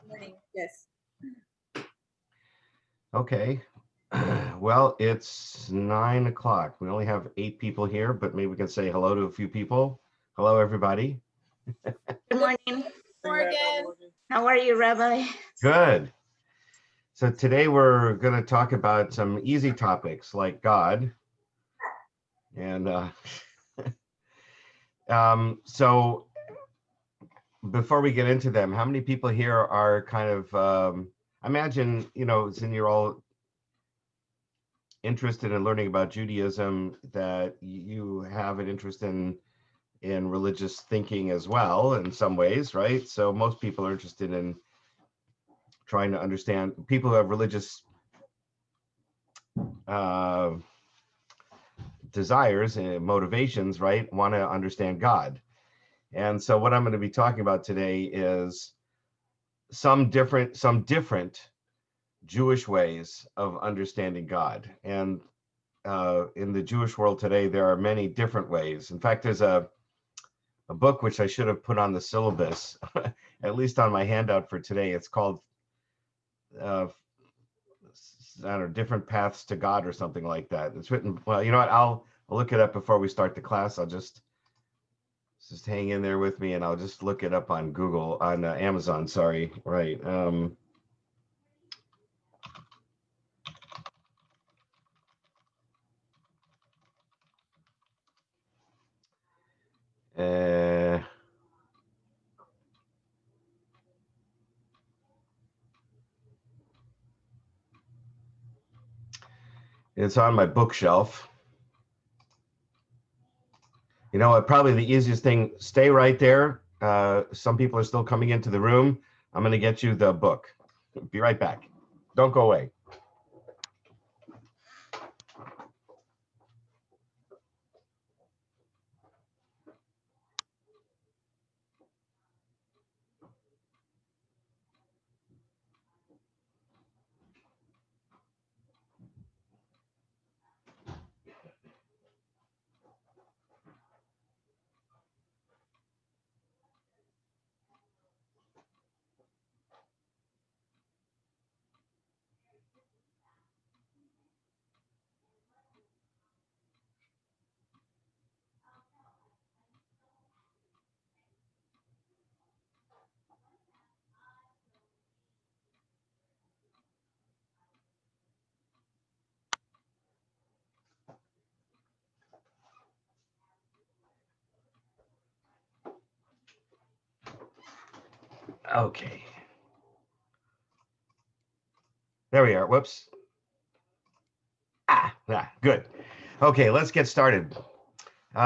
Morning. Yes. Okay. Well, it's 9 o'clock. We only have 8 people here, but maybe we can say hello to a few people. Hello, everybody. Good morning. Morgan. How are you, Rabbi? Good. So today we're going to talk about some easy topics like God. And so before we get into them, how many people here are kind of, I imagine, since you're all interested in learning about Judaism, that you have an interest in religious thinking as well in some ways, right? So most people are interested in trying to understand, people who have religious desires and motivations, right, want to understand God. And so what I'm going to be talking about today is some different Jewish ways of understanding God. And in the Jewish world today, there are many different ways. In fact, there's a book which I should have put on the syllabus, at least on my handout for today. It's called I don't know, Different Paths to God or something like that. It's written, well, you know what, I'll look it up before we start the class. I'll just hang in there with me and I'll just look it up on Google, on Amazon, sorry, right. It's on my bookshelf. You know what, probably the easiest thing, stay right there. Some people are still coming into the room. I'm going to get you the book. Be right back. Don't go away. Okay. There we are. Whoops. Good. Okay, let's get started. We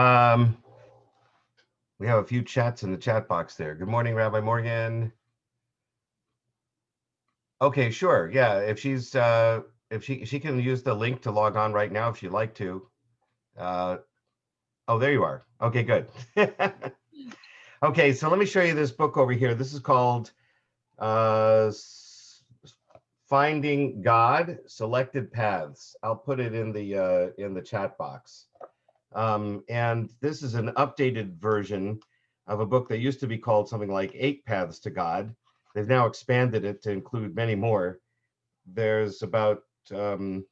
have a few chats in the chat box there. Good morning, Rabbi Morgan. Okay, sure. Yeah, if she's if she can use the link to log on right now if she'd like to. Oh, there you are. Okay, good. Okay, so let me show you this book over here. This is called Finding God, Selected Paths. I'll put it in the chat box. And this is an updated version of a book that used to be called something like 8 Paths to God. They've now expanded it to include many more. There's about 12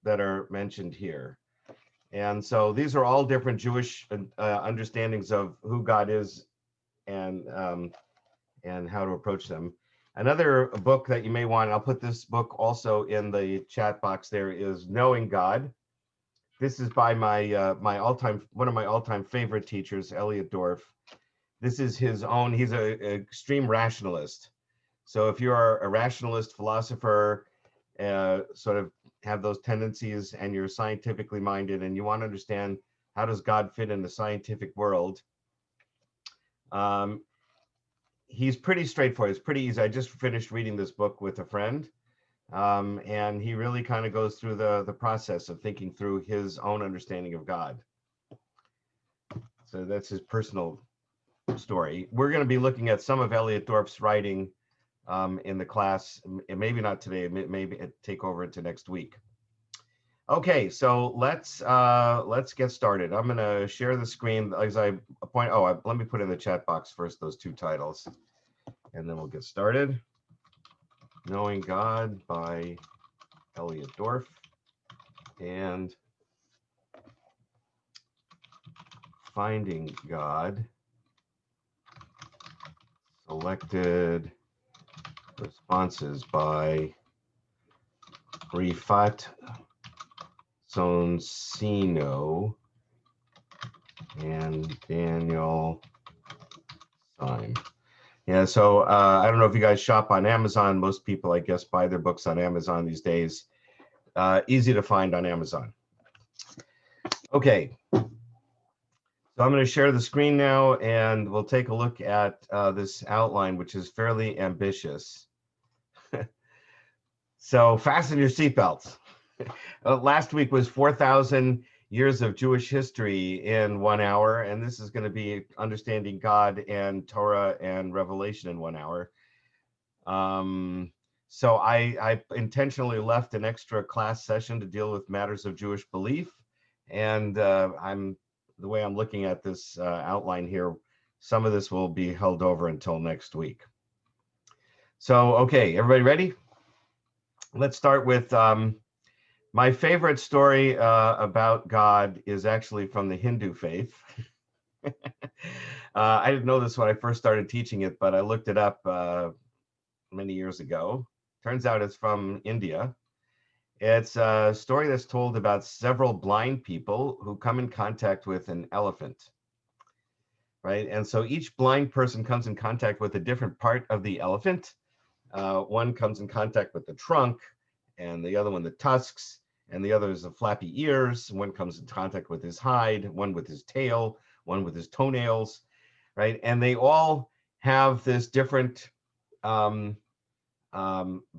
that are mentioned here. And so these are all different Jewish understandings of who God is and how to approach them. Another book that you may want, I'll put this book also in the chat box there, is Knowing God. This is by one of my all-time favorite teachers, Elliot Dorff. This is his own, he's an extreme rationalist. So if you're a rationalist philosopher, sort of have those tendencies and you're scientifically minded and you want to understand how does God fit in the scientific world, he's pretty straightforward. It's pretty easy. I just finished reading this book with a friend, and he really kind of goes through the process of thinking through his own understanding of God. So that's his personal story. We're going to be looking at some of Elliot Dorff's writing in the class, maybe not today, maybe take over into next week. Okay, so let's get started. I'm going to share the screen as I point. Let me put in the chat box first those 2 titles. and then we'll get started. Knowing God by Elliot Dorff and Finding God, selected responses by Rifat Sonsino and Daniel Syme. Yeah, so I don't know if you guys shop on Amazon. Most people, I guess, buy their books on Amazon these days. Easy to find on Amazon. Okay, so I'm going to share the screen now, and we'll take a look at this outline, which is fairly ambitious. So fasten your seatbelts. Last week was 4,000 years of Jewish history in 1 hour, and this is going to be understanding God and Torah and Revelation in 1 hour. So I intentionally left an extra class session to deal with matters of Jewish belief, and the way I'm looking at this outline here, some of this will be held over until next week. So, okay, everybody ready? Let's start with my favorite story about God is actually from the Hindu faith. I didn't know this when I first started teaching it, but I looked it up many years ago. Turns out it's from India. It's a story that's told about several blind people who come in contact with an elephant, right? And so each blind person comes in contact with a different part of the elephant. One comes in contact with the trunk, and the other one the tusks, and the other is the flappy ears. One comes in contact with his hide, one with his tail, one with his toenails, right? And they all have this different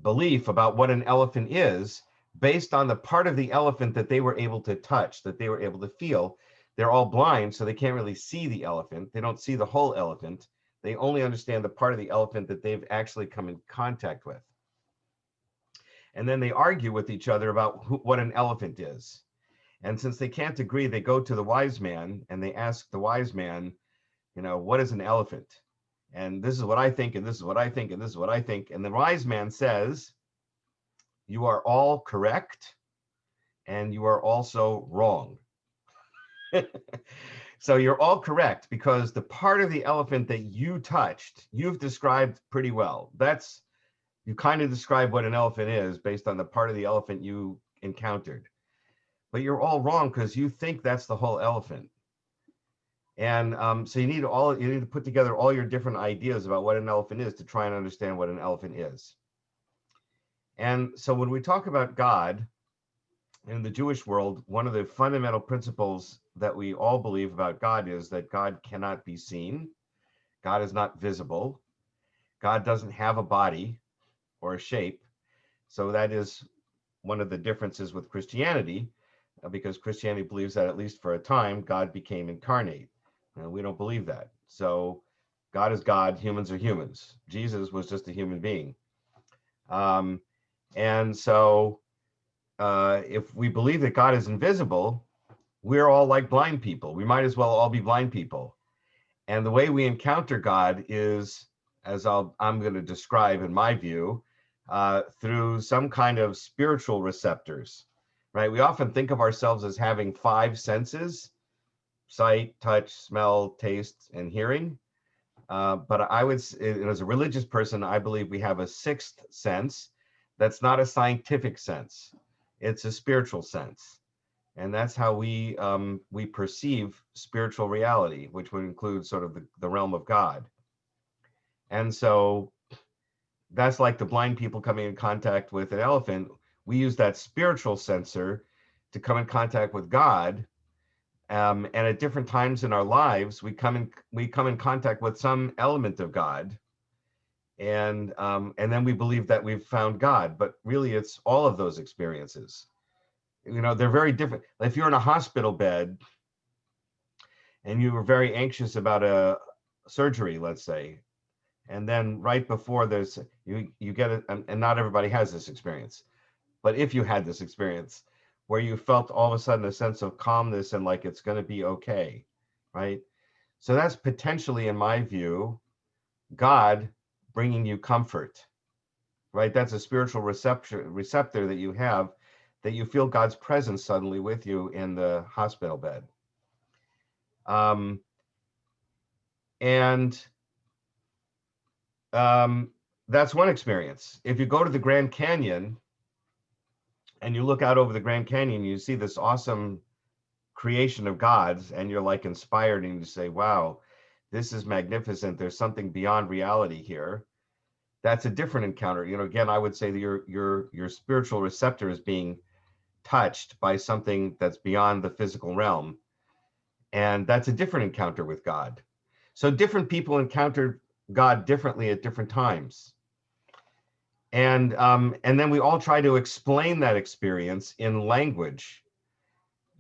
belief about what an elephant is based on the part of the elephant that they were able to touch, that they were able to feel. They're all blind, so they can't really see the elephant. They don't see the whole elephant. They only understand the part of the elephant that they've actually come in contact with. And then they argue with each other about what an elephant is. And since they can't agree, they go to the wise man and they ask the wise man, what is an elephant? And this is what I think, and this is what I think, and this is what I think. And the wise man says, you are all correct, and you are also wrong. So you're all correct because the part of the elephant that you touched, you've described pretty well. You kind of describe what an elephant is based on the part of the elephant you encountered. But you're all wrong because you think that's the whole elephant. And so you need to put together all your different ideas about what an elephant is to try and understand what an elephant is. And so when we talk about God in the Jewish world, one of the fundamental principles that we all believe about God is that God cannot be seen. God is not visible. God doesn't have a body or a shape. So that is one of the differences with Christianity, because Christianity believes that at least for a time, God became incarnate. And we don't believe that. So God is God, humans are humans. Jesus was just a human being. And so if we believe that God is invisible, we're all like blind people. We might as well all be blind people. And the way we encounter God is, as I'm going to describe in my view, through some kind of spiritual receptors, right? We often think of ourselves as having 5 senses: sight, touch, smell, taste, and hearing. But I would, as a religious person, I believe we have a 6th sense. That's not a scientific sense. It's a spiritual sense. And that's how we perceive spiritual reality, which would include sort of the realm of God. And so that's like the blind people coming in contact with an elephant. We use that spiritual sensor to come in contact with God. And at different times in our lives, we come in contact with some element of God, and then we believe that we've found God. But really, it's all of those experiences. They're very different. If you're in a hospital bed and you were very anxious about a surgery, let's say, and then right before you get it, and not everybody has this experience, but if you had this experience where you felt all of a sudden a sense of calmness and like it's going to be okay, right? So that's potentially, in my view, God bringing you comfort, right? That's a spiritual receptor that you have, that you feel God's presence suddenly with you in the hospital bed. Um, and that's one experience. If you go to the Grand Canyon and you look out over the Grand Canyon, you see this awesome creation of God's, and you're like inspired and you say, wow, this is magnificent. There's something beyond reality here. That's a different encounter. Again, I would say that your spiritual receptor is being touched by something that's beyond the physical realm. And that's a different encounter with God. So different people encountered God differently at different times. And then we all try to explain that experience in language.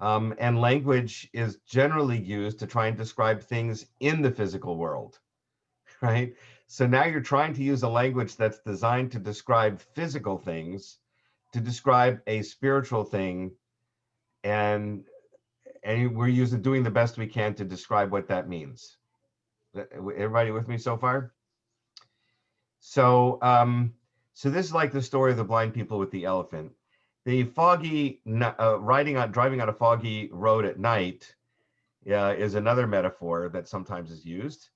And language is generally used to try and describe things in the physical world, right? So now you're trying to use a language that's designed to describe physical things, to describe a spiritual thing, and we're doing the best we can to describe what that means. Everybody with me so far? So, so this is like the story of the blind people with the elephant. The driving on a foggy road at night is another metaphor that sometimes is used.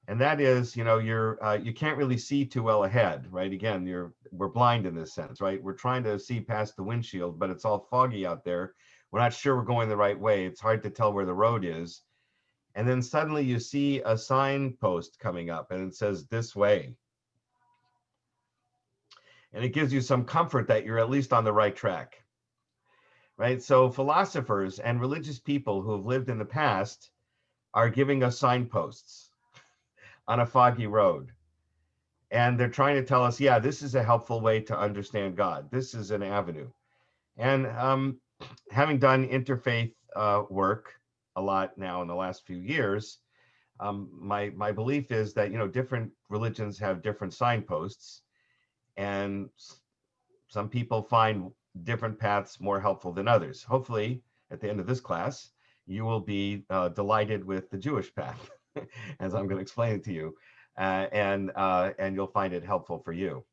And that is, you can't really see too well ahead, right? Again, we're blind in this sense, right? We're trying to see past the windshield, but it's all foggy out there. We're not sure we're going the right way. It's hard to tell where the road is. And then suddenly you see a signpost coming up and it says this way. And it gives you some comfort that you're at least on the right track, right? So philosophers and religious people who have lived in the past are giving us signposts on a foggy road. And they're trying to tell us, yeah, this is a helpful way to understand God. This is an avenue. And having done interfaith work a lot now in the last few years, my belief is that, different religions have different signposts. And some people find different paths more helpful than others. Hopefully, at the end of this class, you will be delighted with the Jewish path, as I'm going to explain it to you, and you'll find it helpful for you.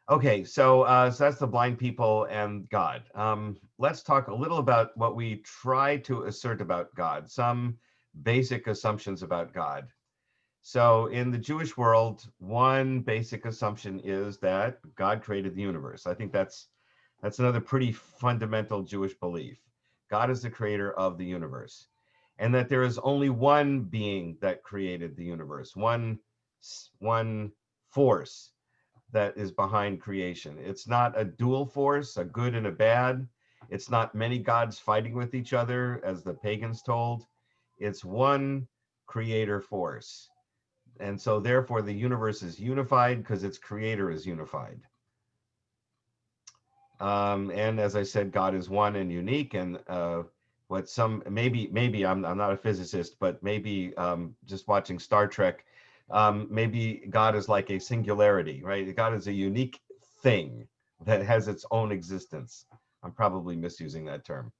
Okay, so that's the blind people and God. Let's talk a little about what we try to assert about God, some basic assumptions about God. So in the Jewish world, one basic assumption is that God created the universe. I think that's another pretty fundamental Jewish belief. God is the creator of the universe, and that there is only one being that created the universe, one force that is behind creation. It's not a dual force, a good and a bad. It's not many gods fighting with each other, as the pagans told. It's one creator force. And so therefore the universe is unified because its creator is unified. And as I said, God is one and unique. And what some, maybe I'm not a physicist, but maybe just watching Star Trek, maybe God is like a singularity, right? God is a unique thing that has its own existence. I'm probably misusing that term.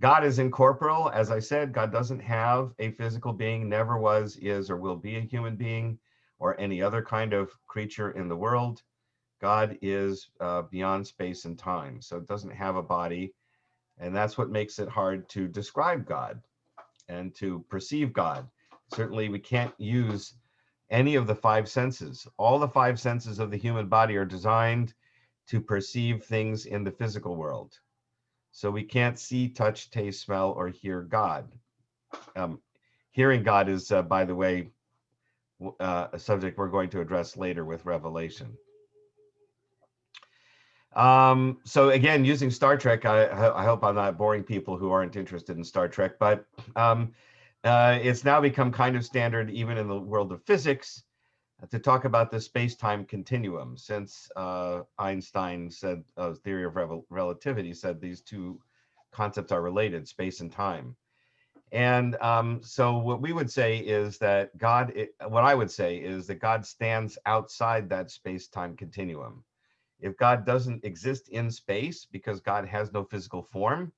God is incorporeal. As I said, God doesn't have a physical being, never was, is, or will be a human being or any other kind of creature in the world. God is beyond space and time, so it doesn't have a body. And that's what makes it hard to describe God and to perceive God. Certainly, we can't use any of the five senses. All the five senses of the human body are designed to perceive things in the physical world. So we can't see, touch, taste, smell, or hear God. Hearing God is, by the way, a subject we're going to address later with Revelation. So again, using Star Trek, I hope I'm not boring people who aren't interested in Star Trek, but it's now become kind of standard, even in the world of physics, to talk about the space-time continuum, since Einstein said, theory of relativity said these two concepts are related, space and time. And so what we would say is that what I would say is that God stands outside that space-time continuum. If God doesn't exist in space because God has no physical form,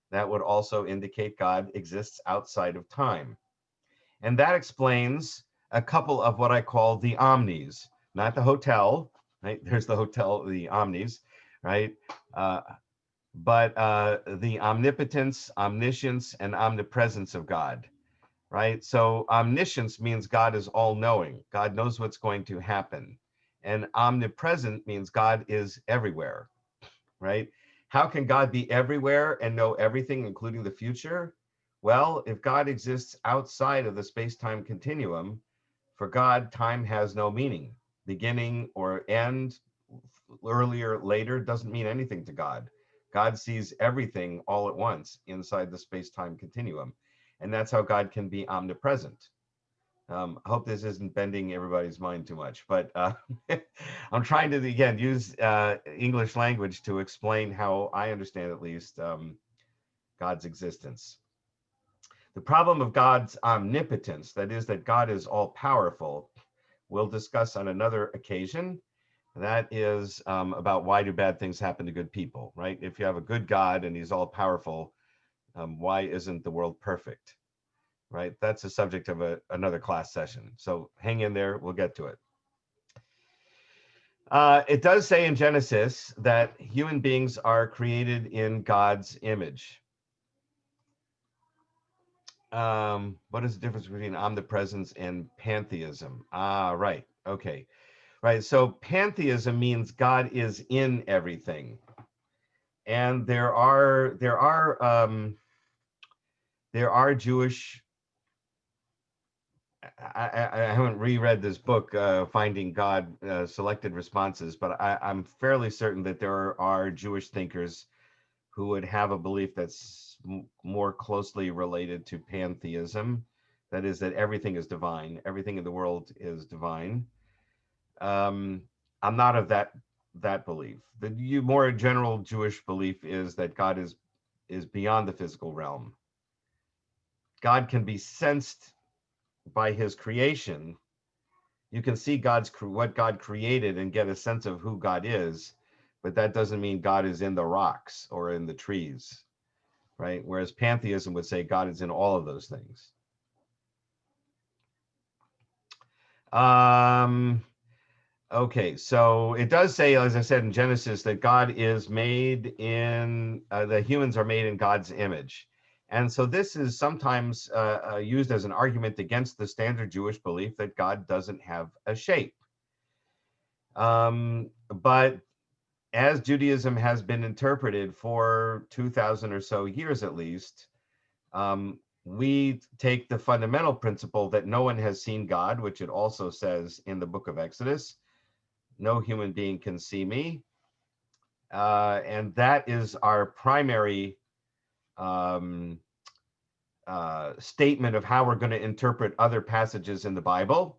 that would also indicate God exists outside of time. And that explains a couple of what I call the omnis, not the hotel, right? There's the hotel, the omnis, right? But the omnipotence, omniscience, and omnipresence of God, right? So omniscience means God is all knowing. God knows what's going to happen. And omnipresent means God is everywhere, right? How can God be everywhere and know everything, including the future? Well, if God exists outside of the space-time continuum, for God, time has no meaning. Beginning or end, earlier, later, doesn't mean anything to God. God sees everything all at once inside the space-time continuum. And that's how God can be omnipresent. I hope this isn't bending everybody's mind too much, but I'm trying to, again, use English language to explain how I understand, at least, God's existence. The problem of God's omnipotence, that is, that God is all powerful, we'll discuss on another occasion. That is about why do bad things happen to good people, right? If you have a good God and he's all powerful, why isn't the world perfect, right? That's the subject of another class session. So hang in there, we'll get to it. It does say in Genesis that human beings are created in God's image. What is the difference between omnipresence and pantheism? Right. Okay. Right. So pantheism means God is in everything. And there are Jewish. I haven't reread this book, Finding God, Selected Responses, but I'm fairly certain that there are Jewish thinkers who would have a belief that's more closely related to pantheism. That is, that everything is divine, everything in the world is divine. I'm not of that belief. The more general Jewish belief is that God is beyond the physical realm. God can be sensed by his creation. You can see what God created and get a sense of who God is, but that doesn't mean God is in the rocks or in the trees, right? Whereas pantheism would say God is in all of those things. Okay, so it does say, as I said in Genesis, that God is made in, the humans are made in God's image. And so this is sometimes used as an argument against the standard Jewish belief that God doesn't have a shape. But as Judaism has been interpreted for 2,000 or so years at least, we take the fundamental principle that no one has seen God, which it also says in the book of Exodus. No human being can see me. And that is our primary statement of how we're going to interpret other passages in the Bible.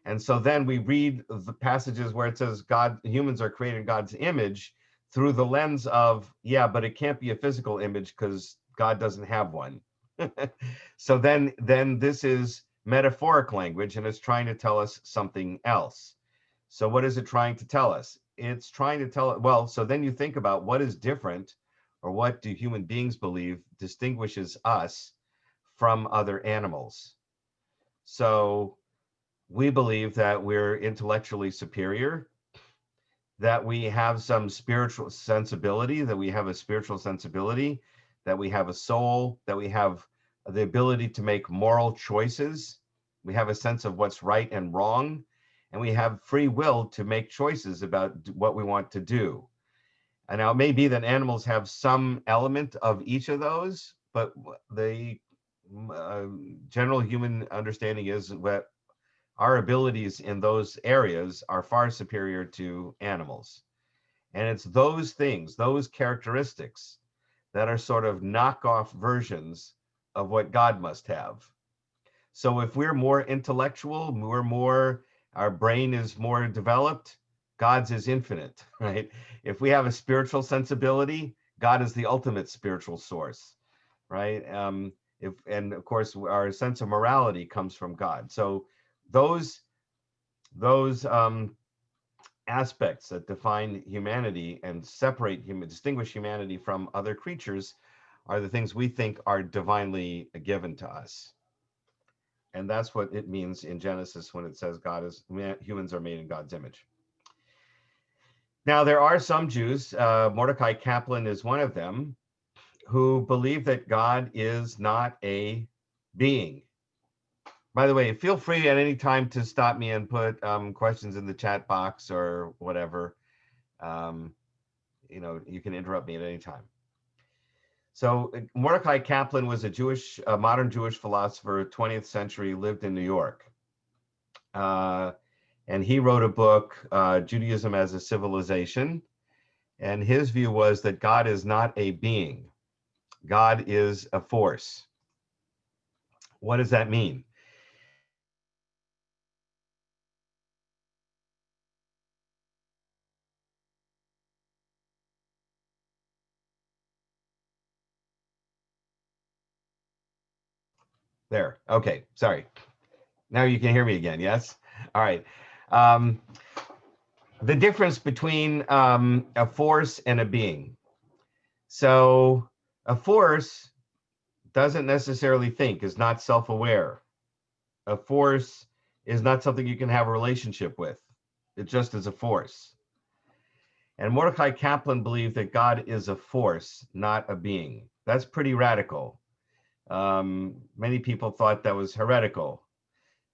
And so then we read the passages where it says humans are created in God's image through the lens of, yeah, but it can't be a physical image because God doesn't have one. So then this is metaphoric language, and it's trying to tell us something else. So what is it trying to tell us? It's trying to tell it, well, so then you think about what is different, or what do human beings believe distinguishes us from other animals. So we believe that we're intellectually superior, that we have some spiritual sensibility, that we have a spiritual sensibility, that we have a soul, that we have the ability to make moral choices. We have a sense of what's right and wrong, and we have free will to make choices about what we want to do. And now it may be that animals have some element of each of those, but the general human understanding is that our abilities in those areas are far superior to animals. And it's those things, those characteristics, that are sort of knockoff versions of what God must have. So if we're more intellectual, our brain is more developed, God's is infinite, right? If we have a spiritual sensibility, God is the ultimate spiritual source, right? And of course, our sense of morality comes from God. So those aspects that define humanity and distinguish humanity from other creatures are the things we think are divinely given to us. And that's what it means in Genesis when it says humans are made in God's image. Now, there are some Jews, Mordecai Kaplan is one of them, who believe that God is not a being. By the way, feel free at any time to stop me and put questions in the chat box or whatever. You can interrupt me at any time. So Mordecai Kaplan was a modern Jewish philosopher, 20th century, lived in New York. And he wrote a book, Judaism as a Civilization. And his view was that God is not a being. God is a force. What does that mean? There. Okay. Sorry. Now you can hear me again. Yes. All right. The difference between a force and a being. So a force doesn't necessarily think, is not self-aware. A force is not something you can have a relationship with. It just is a force. And Mordecai Kaplan believed that God is a force, not a being. That's pretty radical. Many people thought that was heretical.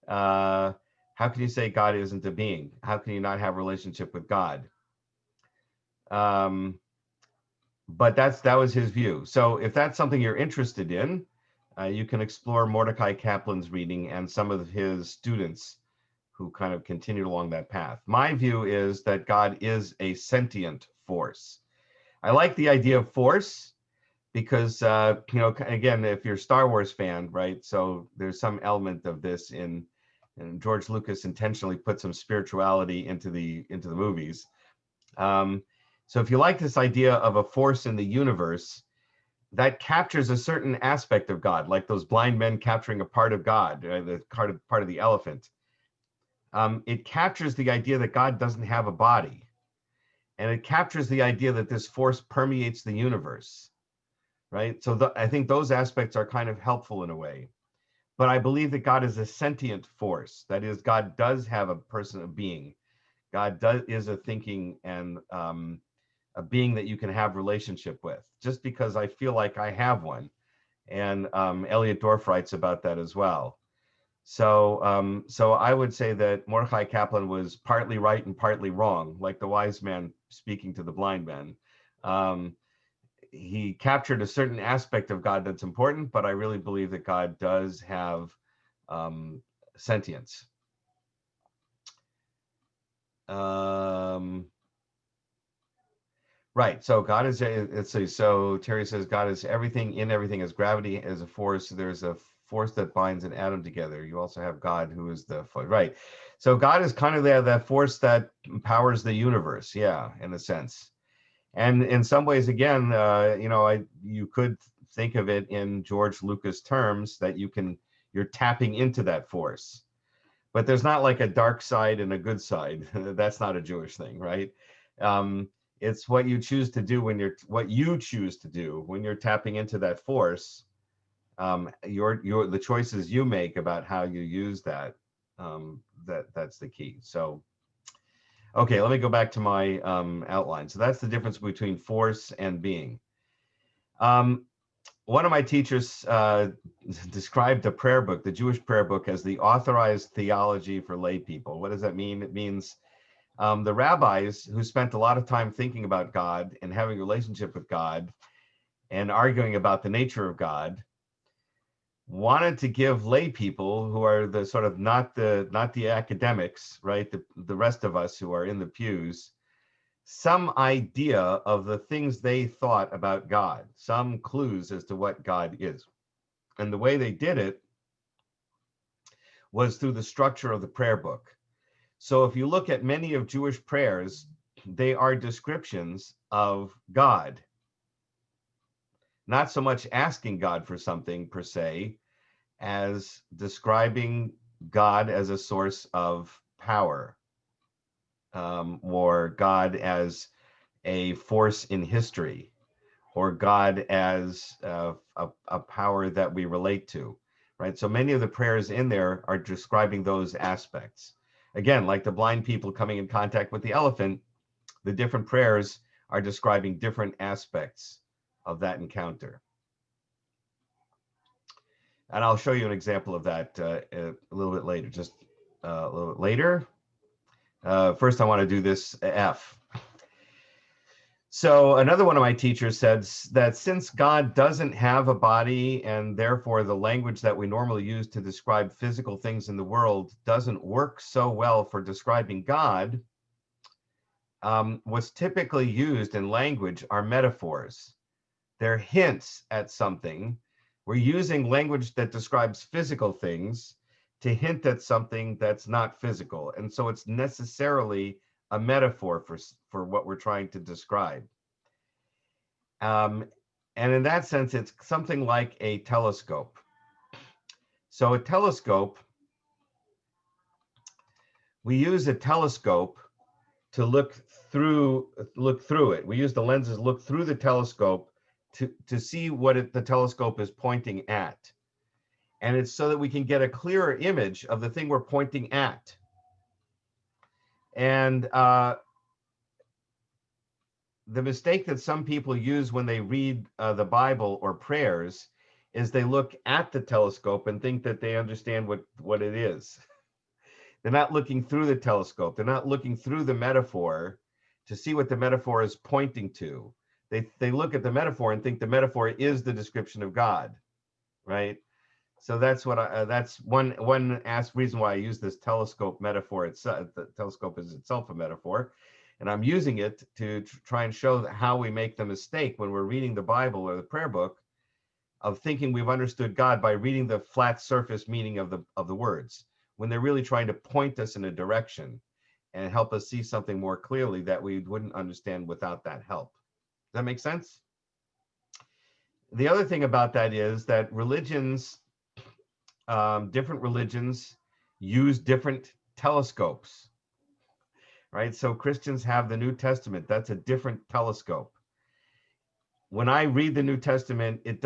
How can you say God isn't a being? How can you not have a relationship with God? But that was his view. So if that's something you're interested in, you can explore Mordecai Kaplan's reading and some of his students who kind of continued along that path. My view is that God is a sentient force. I like the idea of force because, again, if you're a Star Wars fan, right? So there's some element of this and George Lucas intentionally put some spirituality into the movies. So if you like this idea of a force in the universe that captures a certain aspect of God, like those blind men capturing a part of God, the part of the elephant, it captures the idea that God doesn't have a body. And it captures the idea that this force permeates the universe, right? So I think those aspects are kind of helpful in a way. But I believe that God is a sentient force. That is, God does have a being. God is a thinking and a being that you can have relationship with, just because I feel like I have one. And Elliot Dorff writes about that as well. So I would say that Mordecai Kaplan was partly right and partly wrong, like the wise man speaking to the blind man. He captured a certain aspect of God that's important, but I really believe that God does have sentience. Right. So God is, so Terry says God is everything, in everything, as gravity is a force. There's a force that binds an atom together. You also have God, who is the, right. So God is kind of that force that powers the universe. Yeah, in a sense. And in some ways, again, you could think of it in George Lucas terms that you're tapping into that force. But there's not like a dark side and a good side. That's not a Jewish thing, right? It's what you choose to do when you're tapping into that force. The choices you make about how you use that, that's the key. So, okay, let me go back to my outline. So that's the difference between force and being. One of my teachers described the prayer book, the Jewish prayer book, as the authorized theology for lay people. What does that mean? It means the rabbis who spent a lot of time thinking about God and having a relationship with God and arguing about the nature of God wanted to give lay people who are the sort of not the academics, right? The rest of us who are in the pews, some idea of the things they thought about God, some clues as to what God is. And the way they did it was through the structure of the prayer book. So if you look at many of Jewish prayers, they are descriptions of God. Not so much asking God for something per se, as describing God as a source of power, or God as a force in history, or God as a power that we relate to. right? So many of the prayers in there are describing those aspects. Again, like the blind people coming in contact with the elephant, the different prayers are describing different aspects of that encounter. And I'll show you an example of that a little bit later, just a little bit later. First, I want to do this F. So another one of my teachers said that since God doesn't have a body and therefore the language that we normally use to describe physical things in the world doesn't work so well for describing God, what's typically used in language are metaphors. They're hints at something. We're using language that describes physical things to hint at something that's not physical. And so it's necessarily a metaphor for what we're trying to describe. And in that sense, it's something like a telescope. So a telescope, we use a telescope to look through it. We use the lenses, look through the telescope to see what the telescope is pointing at. And it's so that we can get a clearer image of the thing we're pointing at. And the mistake that some people use when they read the Bible or prayers is they look at the telescope and think that they understand what it is. They're not looking through the telescope. They're not looking through the metaphor to see what the metaphor is pointing to. They look at the metaphor and think the metaphor is the description of God, right? So that's one reason why I use this telescope metaphor itself. The telescope is itself a metaphor, and I'm using it to try and show how we make the mistake when we're reading the Bible or the prayer book of thinking we've understood God by reading the flat surface meaning of the words, when they're really trying to point us in a direction and help us see something more clearly that we wouldn't understand without that help. Does that make sense? The other thing about that is that different religions use different telescopes, right? So Christians have the New Testament. That's a different telescope. When I read the New Testament, it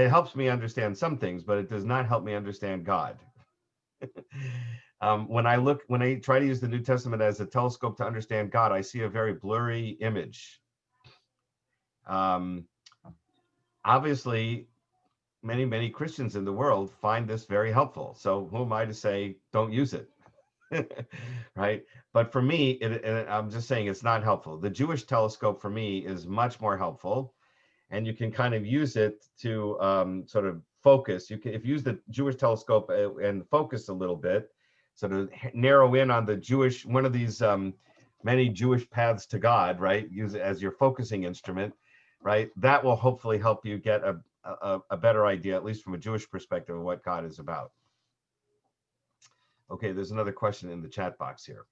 helps me understand some things, but it does not help me understand God. When I try to use the New Testament as a telescope to understand God, I see a very blurry image. Obviously, many Christians in the world find this very helpful. So who am I to say don't use it? Right? But for me, I'm just saying it's not helpful. The Jewish telescope for me is much more helpful, and you can kind of use it to sort of focus. If you use the Jewish telescope and focus a little bit, sort of narrow in on one of these many Jewish paths to God, right? Use it as your focusing instrument, right? That will hopefully help you get a better idea, at least from a Jewish perspective, of what God is about. Okay, there's another question in the chat box here.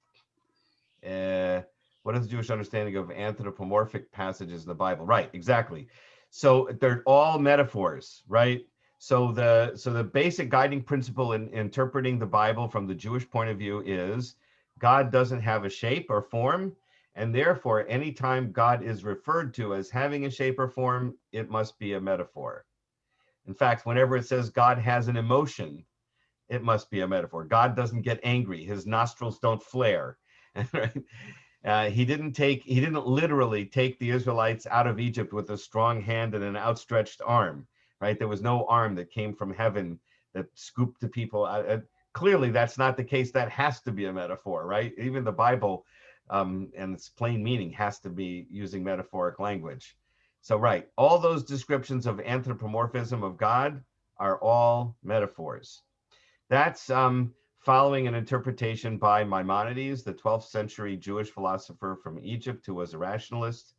What is the Jewish understanding of anthropomorphic passages in the Bible? Right, exactly. So they're all metaphors, right? So the basic guiding principle in interpreting the Bible from the Jewish point of view is God doesn't have a shape or form, and therefore anytime God is referred to as having a shape or form, it must be a metaphor. In fact, whenever it says God has an emotion, it must be a metaphor. God doesn't get angry. His nostrils don't flare. Right? He didn't literally take the Israelites out of Egypt with a strong hand and an outstretched arm, right? There was no arm that came from heaven that scooped the people out. Clearly, that's not the case. That has to be a metaphor, right? Even the Bible and its plain meaning has to be using metaphoric language. So, right, all those descriptions of anthropomorphism of God are all metaphors. That's following an interpretation by Maimonides, the 12th century Jewish philosopher from Egypt who was a rationalist,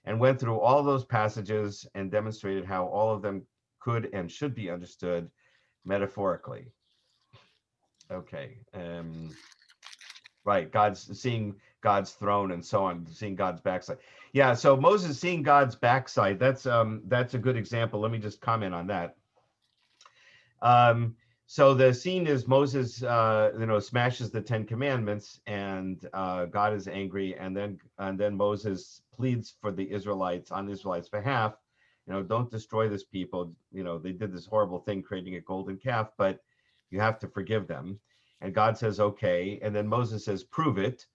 and went through all those passages and demonstrated how all of them could and should be understood metaphorically. Okay. Right. Seeing God's throne and so on, seeing God's backside. Yeah. So Moses seeing God's backside, that's a good example. Let me just comment on that. So the scene is Moses, smashes the 10 commandments, and God is angry, and then Moses pleads for the Israelites on the Israelites' behalf don't destroy this people. They did this horrible thing creating a golden calf, but you have to forgive them. And God says, okay. And then Moses says, prove it.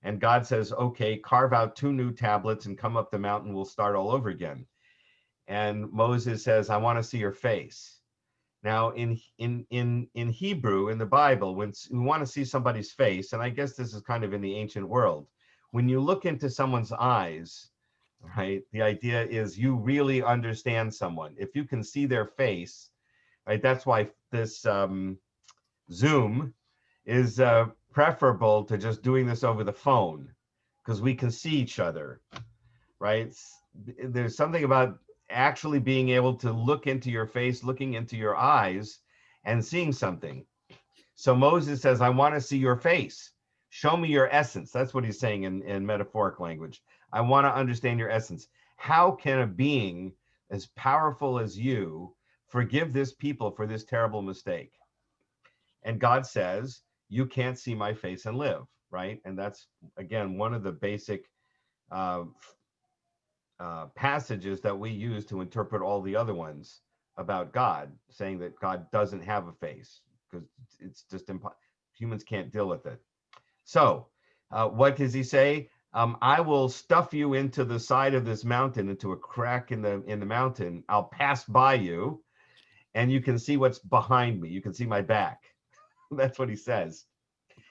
And God says, okay, carve out 2 new tablets and come up the mountain. We'll start all over again. And Moses says, I want to see your face. Now, in Hebrew, in the Bible, when we want to see somebody's face, and I guess this is kind of in the ancient world, when you look into someone's eyes, right, the idea is you really understand someone. If you can see their face, right, that's why this Zoom is preferable to just doing this over the phone, because we can see each other, right? There's something about actually being able to look into your face, looking into your eyes, and seeing something. So Moses says, I want to see your face. Show me your essence. That's what he's saying in metaphoric language. I want to understand your essence. How can a being as powerful as you forgive this people for this terrible mistake? And God says, you can't see my face and live, right? And that's, again, one of the basic passages that we use to interpret all the other ones about God, saying that God doesn't have a face, because it's just humans can't deal with it. So what does he say? I will stuff you into the side of this mountain, into a crack in the mountain. I'll pass by you, and you can see what's behind me. You can see my back. That's what he says.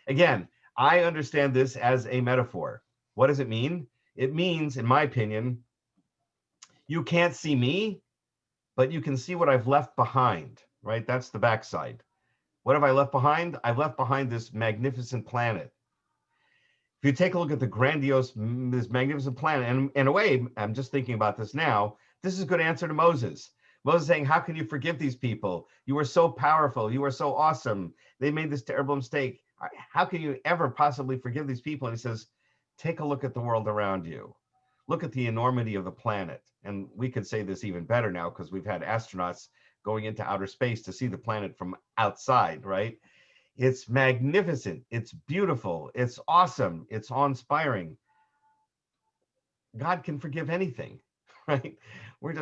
Again, I understand this as a metaphor. What does it mean? It means, in my opinion, you can't see me, but you can see what I've left behind, right? That's the backside. What have I left behind? I've left behind this magnificent planet. If you take a look at this magnificent planet, and in a way, I'm just thinking about this now, this is a good answer to Moses. Moses saying, how can you forgive these people? You are so powerful. You are so awesome. They made this terrible mistake. How can you ever possibly forgive these people? And he says, take a look at the world around you. Look at the enormity of the planet. And we could say this even better now, because we've had astronauts going into outer space to see the planet from outside, right? It's magnificent. It's beautiful. It's awesome. It's awe-inspiring. God can forgive anything, right? We're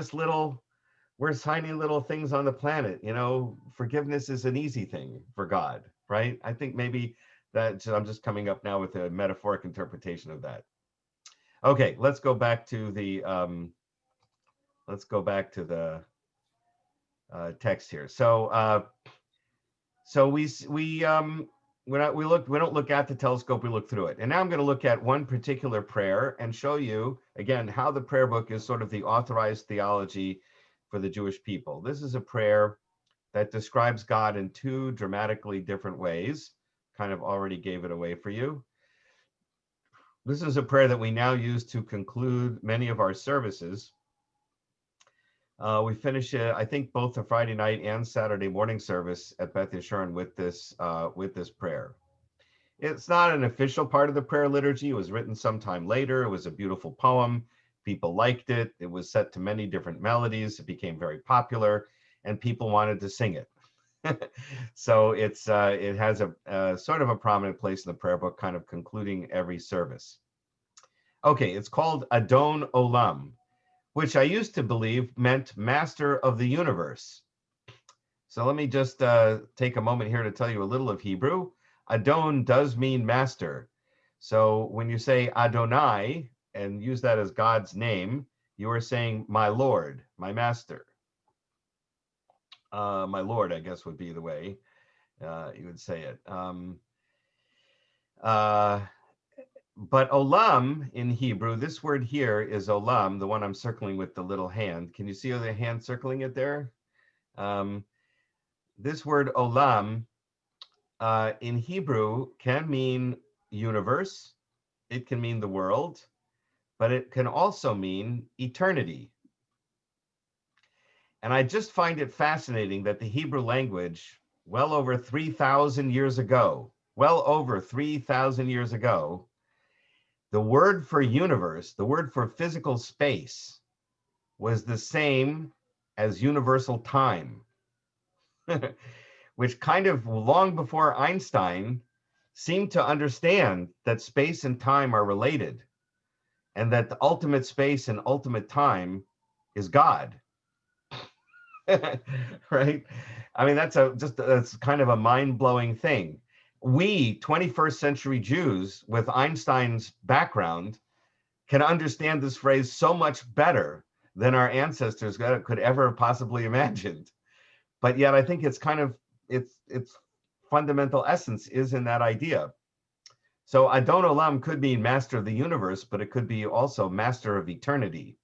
tiny little things on the planet. Forgiveness is an easy thing for God, right? I think maybe that I'm just coming up now with a metaphoric interpretation of that. Okay, let's go back to the text here. So we don't look at the telescope, we look through it. And now I'm going to look at one particular prayer and show you again how the prayer book is sort of the authorized theology for the Jewish people. This is a prayer that describes God in 2 dramatically different ways. Kind of already gave it away for you. This is a prayer that we now use to conclude many of our services. We finish, I think, both the Friday night and Saturday morning service at Beth Yeshurun with this prayer. It's not an official part of the prayer liturgy. It was written sometime later. It was a beautiful poem. People liked it. It was set to many different melodies. It became very popular, and people wanted to sing it. So it has a sort of a prominent place in the prayer book, kind of concluding every service. Okay, it's called Adon Olam, which I used to believe meant master of the universe. So let me just take a moment here to tell you a little of Hebrew. Adon does mean master. So when you say Adonai and use that as God's name, you are saying my Lord, my master. My Lord, I guess, would be the way you would say it. But olam in Hebrew, this word here is olam, the one I'm circling with the little hand. Can you see the hand circling it there? This word olam in Hebrew can mean universe. It can mean the world, but it can also mean eternity. And I just find it fascinating that the Hebrew language, well over 3,000 years ago, the word for universe, the word for physical space, was the same as universal time, which kind of long before Einstein seemed to understand that space and time are related, and that the ultimate space and ultimate time is God. right? I mean, that's kind of a mind-blowing thing. We 21st century Jews with Einstein's background can understand this phrase so much better than our ancestors could ever have possibly imagined. But yet I think it's kind of its fundamental essence is in that idea. So Adon Olam could mean master of the universe, but it could be also master of eternity.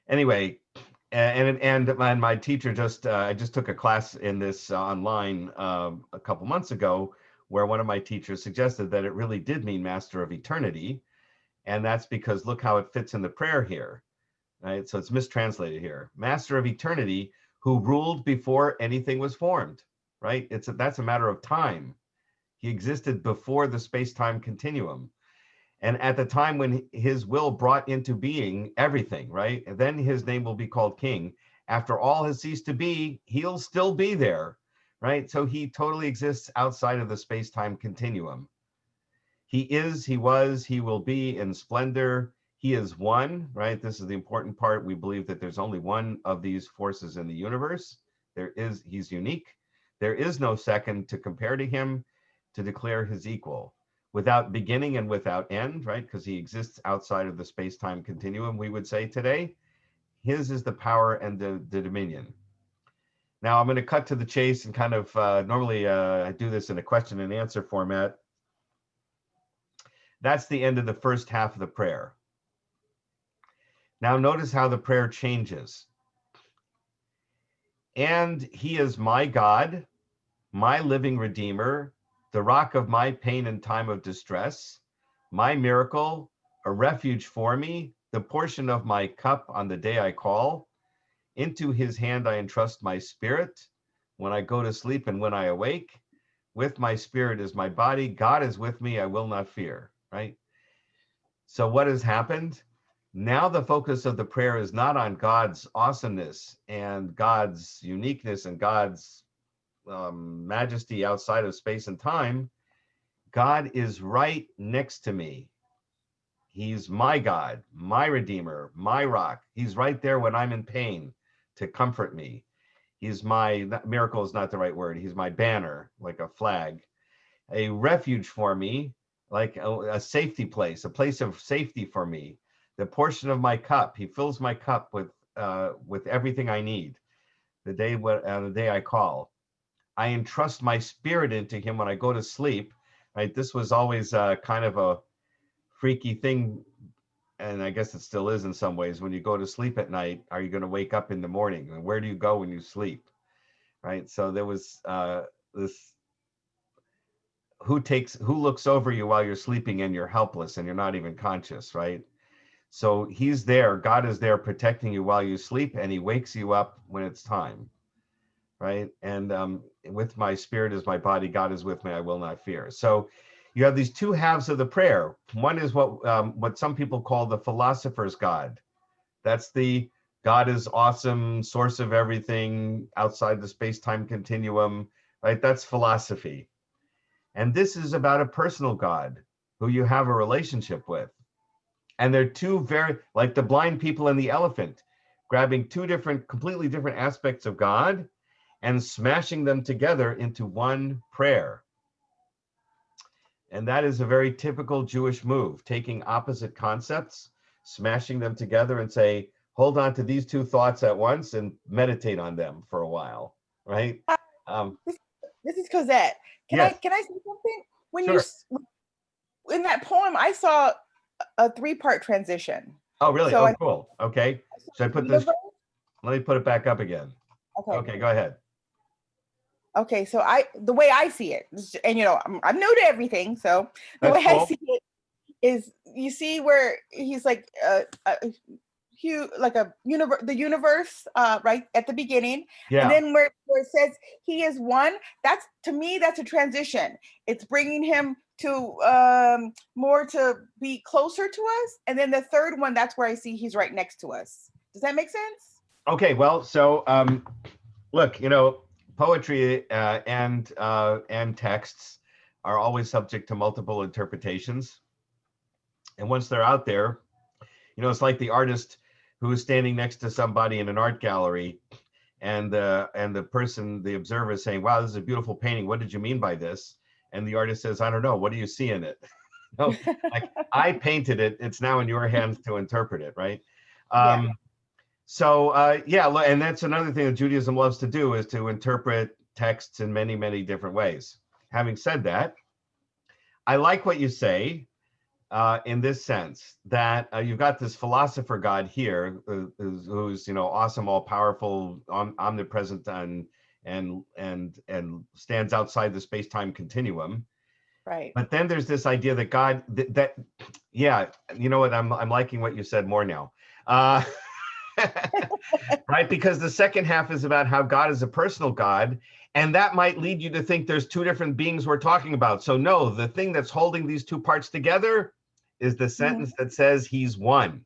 Anyway, and my teacher I just took a class in this online a couple months ago, where one of my teachers suggested that it really did mean master of eternity, and that's because look how it fits in the prayer here, right? So it's mistranslated here. Master of eternity, who ruled before anything was formed, right? That's a matter of time. He existed before the space-time continuum. And at the time when his will brought into being everything, right? And then his name will be called king. After all has ceased to be, he'll still be there, right? So he totally exists outside of the space-time continuum. He is, he was, he will be in splendor. He is one, right? This is the important part. We believe that there's only one of these forces in the universe. He's unique. There is no second to compare to him, to declare his equal. Without beginning and without end, right? Because he exists outside of the space-time continuum, we would say today. His is the power and the dominion. Now I'm going to cut to the chase and kind of, normally I do this in a question and answer format. That's the end of the first half of the prayer. Now notice how the prayer changes. And he is my God, my living Redeemer, the rock of my pain in time of distress, my miracle, a refuge for me, the portion of my cup on the day I call. Into his hand I entrust my spirit, when I go to sleep and when I awake. With my spirit is my body. God is with me, I will not fear, right? So what has happened? Now the focus of the prayer is not on God's awesomeness and God's uniqueness and God's majesty outside of space and time. God is right next to me. He's my God, my Redeemer, my rock. He's right there when I'm in pain to comfort me. He's miracle is not the right word. He's my banner, like a flag, a refuge for me, like a safety place, a place of safety for me. The portion of my cup, he fills my cup with everything I need. The day I call, I entrust my spirit into him when I go to sleep. Right, this was always kind of a freaky thing, and I guess it still is in some ways. When you go to sleep at night, are you going to wake up in the morning? And where do you go when you sleep? Right. So there was this who looks over you while you're sleeping and you're helpless and you're not even conscious, right? So he's there, God is there protecting you while you sleep, and he wakes you up when it's time, right? And with my spirit is my body, God is with me, I will not fear. So you have these two halves of the prayer. One is what some people call the philosopher's God. That's the God is awesome, source of everything, outside the space-time continuum, right? That's philosophy. And this is about a personal God who you have a relationship with. And they're two very, like the blind people and the elephant, grabbing two completely different aspects of God and smashing them together into one prayer. And that is a very typical Jewish move, taking opposite concepts, smashing them together and say, hold on to these two thoughts at once and meditate on them for a while, right? This is Cosette. Yes. Can I say something? When Sure. In that poem, I saw a 3-part transition. Oh, really? So cool. Okay. Should I put this? Let me put it back up again. Okay, go ahead. Okay, so the way I see it, and I'm new to everything, so the way I see it is, you see where he's like the universe right at the beginning, Yeah. and then where it says he is one. That's, to me, that's a transition. It's bringing him to more to be closer to us, and then the third one, that's where I see he's right next to us. Does that make sense? Okay, well, so look, poetry and texts are always subject to multiple interpretations, and once they're out there, it's like the artist who is standing next to somebody in an art gallery, and the person, the observer, is saying, wow, this is a beautiful painting, what did you mean by this? And the artist says, I don't know, what do you see in it? No, like, I painted it, it's now in your hands to interpret it, right? Yeah. Yeah, and that's another thing that Judaism loves to do, is to interpret texts in many, many different ways. Having said that, I like what you say in this sense, that you've got this philosopher God here, who's awesome, all powerful, omnipresent, and stands outside the space-time continuum. Right. But then there's this idea that God, yeah, you know what? I'm liking what you said more now. Right, because the second half is about how God is a personal God, and that might lead you to think there's two different beings we're talking about. So no, the thing that's holding these two parts together is the sentence that says he's one.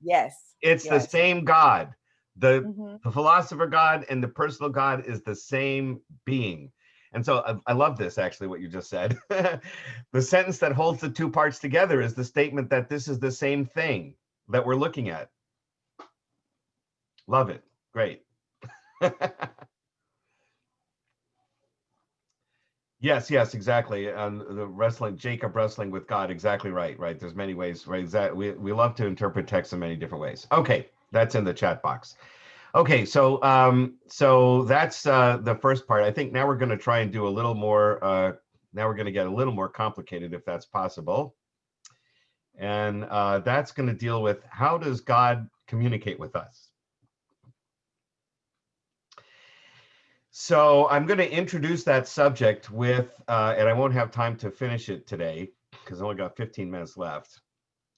Yes. It's the Yes. same God. The Mhm. philosopher God and the personal God is the same being. And so I love this, actually, what you just said. The sentence that holds the two parts together is the statement that this is the same thing that we're looking at. Love it. Great. Yes, exactly. And the wrestling, Jacob wrestling with God, exactly right. There's many ways, right? We love to interpret text in many different ways. Okay, that's in the chat box. Okay, so that's the first part. I think now we're going to try and do a little more. Now we're going to get a little more complicated, if that's possible. And that's going to deal with, how does God communicate with us? So I'm going to introduce that subject with, and I won't have time to finish it today because I only got 15 minutes left,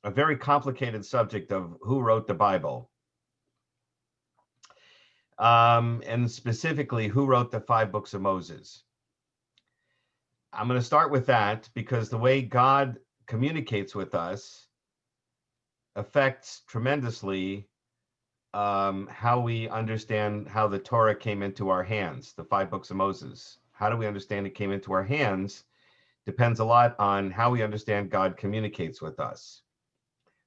a very complicated subject of who wrote the Bible. And specifically, who wrote the 5 books of Moses. I'm going to start with that because the way God communicates with us affects tremendously how we understand how the Torah came into our hands, the 5 books of Moses. How do we understand it came into our hands depends a lot on how we understand God communicates with us.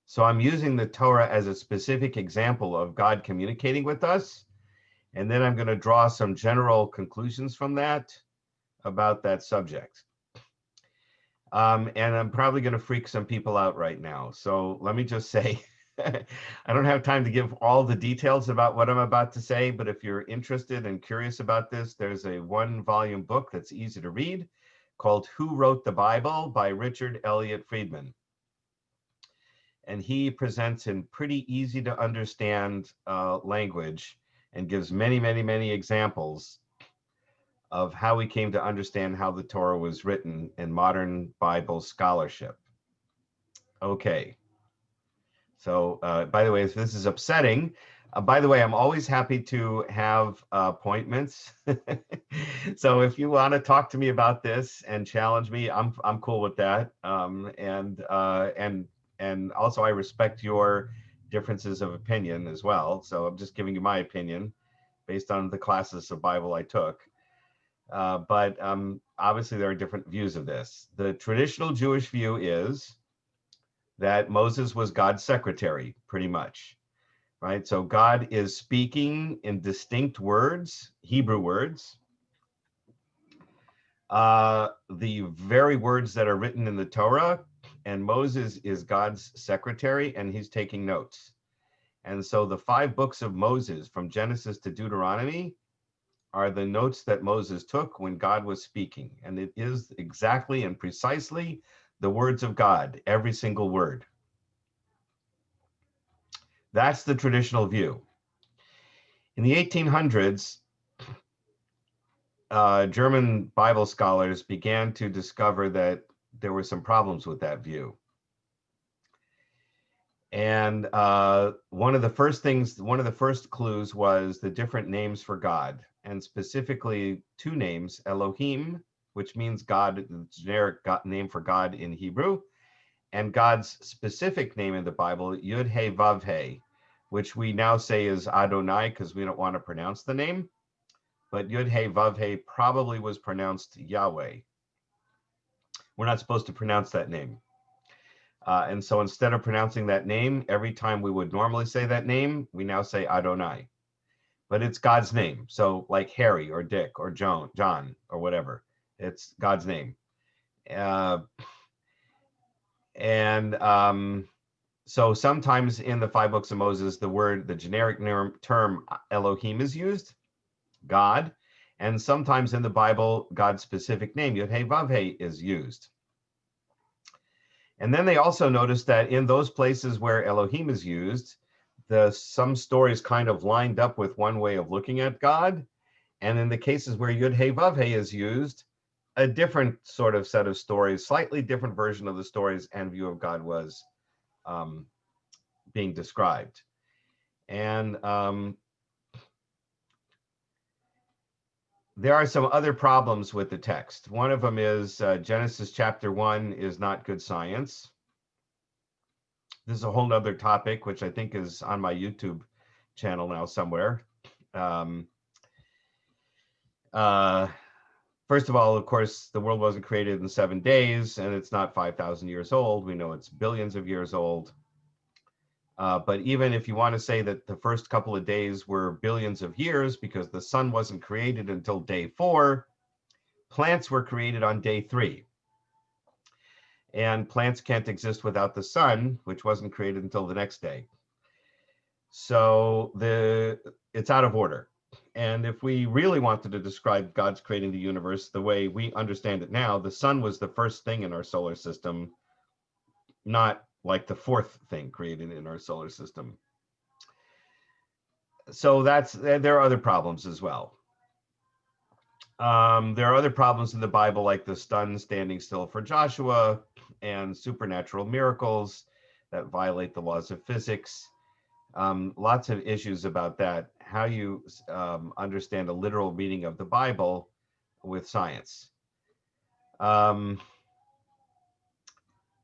So I'm using the Torah as a specific example of God communicating with us, and then I'm going to draw some general conclusions from that about that subject. And I'm probably going to freak some people out right now. So let me just say, I don't have time to give all the details about what I'm about to say, but if you're interested and curious about this, there's a 1-volume book that's easy to read called Who Wrote the Bible by Richard Elliott Friedman. And he presents in pretty easy to understand language and gives many, many, many examples of how we came to understand how the Torah was written in modern Bible scholarship. Okay. So, by the way, if this is upsetting, by the way, I'm always happy to have appointments. So if you want to talk to me about this and challenge me, I'm cool with that. And also I respect your differences of opinion as well. So I'm just giving you my opinion based on the classes of Bible I took. But obviously there are different views of this. The traditional Jewish view is that Moses was God's secretary, pretty much, right? So God is speaking in distinct words, Hebrew words, the very words that are written in the Torah, and Moses is God's secretary, and he's taking notes. And so the 5 books of Moses, from Genesis to Deuteronomy, are the notes that Moses took when God was speaking. And it is exactly and precisely the words of God, every single word. That's the traditional view. In the 1800s, German Bible scholars began to discover that there were some problems with that view. And one of the first clues was the different names for God, and specifically 2 names, Elohim, which means God, the generic name for God in Hebrew, and God's specific name in the Bible, Yud He Vav He, which we now say is Adonai because we don't want to pronounce the name, but Yud He Vav He probably was pronounced Yahweh. We're not supposed to pronounce that name. And so instead of pronouncing that name, every time we would normally say that name, we now say Adonai. But it's God's name. So like Harry or Dick or John or whatever, it's God's name. So sometimes in the 5 books of Moses, the generic term Elohim is used, God. And sometimes in the Bible, God's specific name, Yod-Heh-Vav-Heh, is used. And then they also noticed that in those places where Elohim is used, some stories kind of lined up with one way of looking at God. And in the cases where Yud-Heh-Vav-Heh is used, a different sort of set of stories, slightly different version of the stories and view of God was being described. And there are some other problems with the text. One of them is Genesis chapter 1 is not good science. This is a whole nother topic, which I think is on my YouTube channel now somewhere. First of all, of course, the world wasn't created in 7 days, and it's not 5,000 years old. We know it's billions of years old. But even if you want to say that the first couple of days were billions of years because the sun wasn't created until day 4, plants were created on day 3. And plants can't exist without the sun, which wasn't created until the next day. So it's out of order. And if we really wanted to describe God's creating the universe the way we understand it now, the sun was the first thing in our solar system, not like the 4th thing created in our solar system. So there are other problems as well. There are other problems in the Bible, like the sun standing still for Joshua and supernatural miracles that violate the laws of physics. Lots of issues about that, how you understand a literal reading of the Bible with science.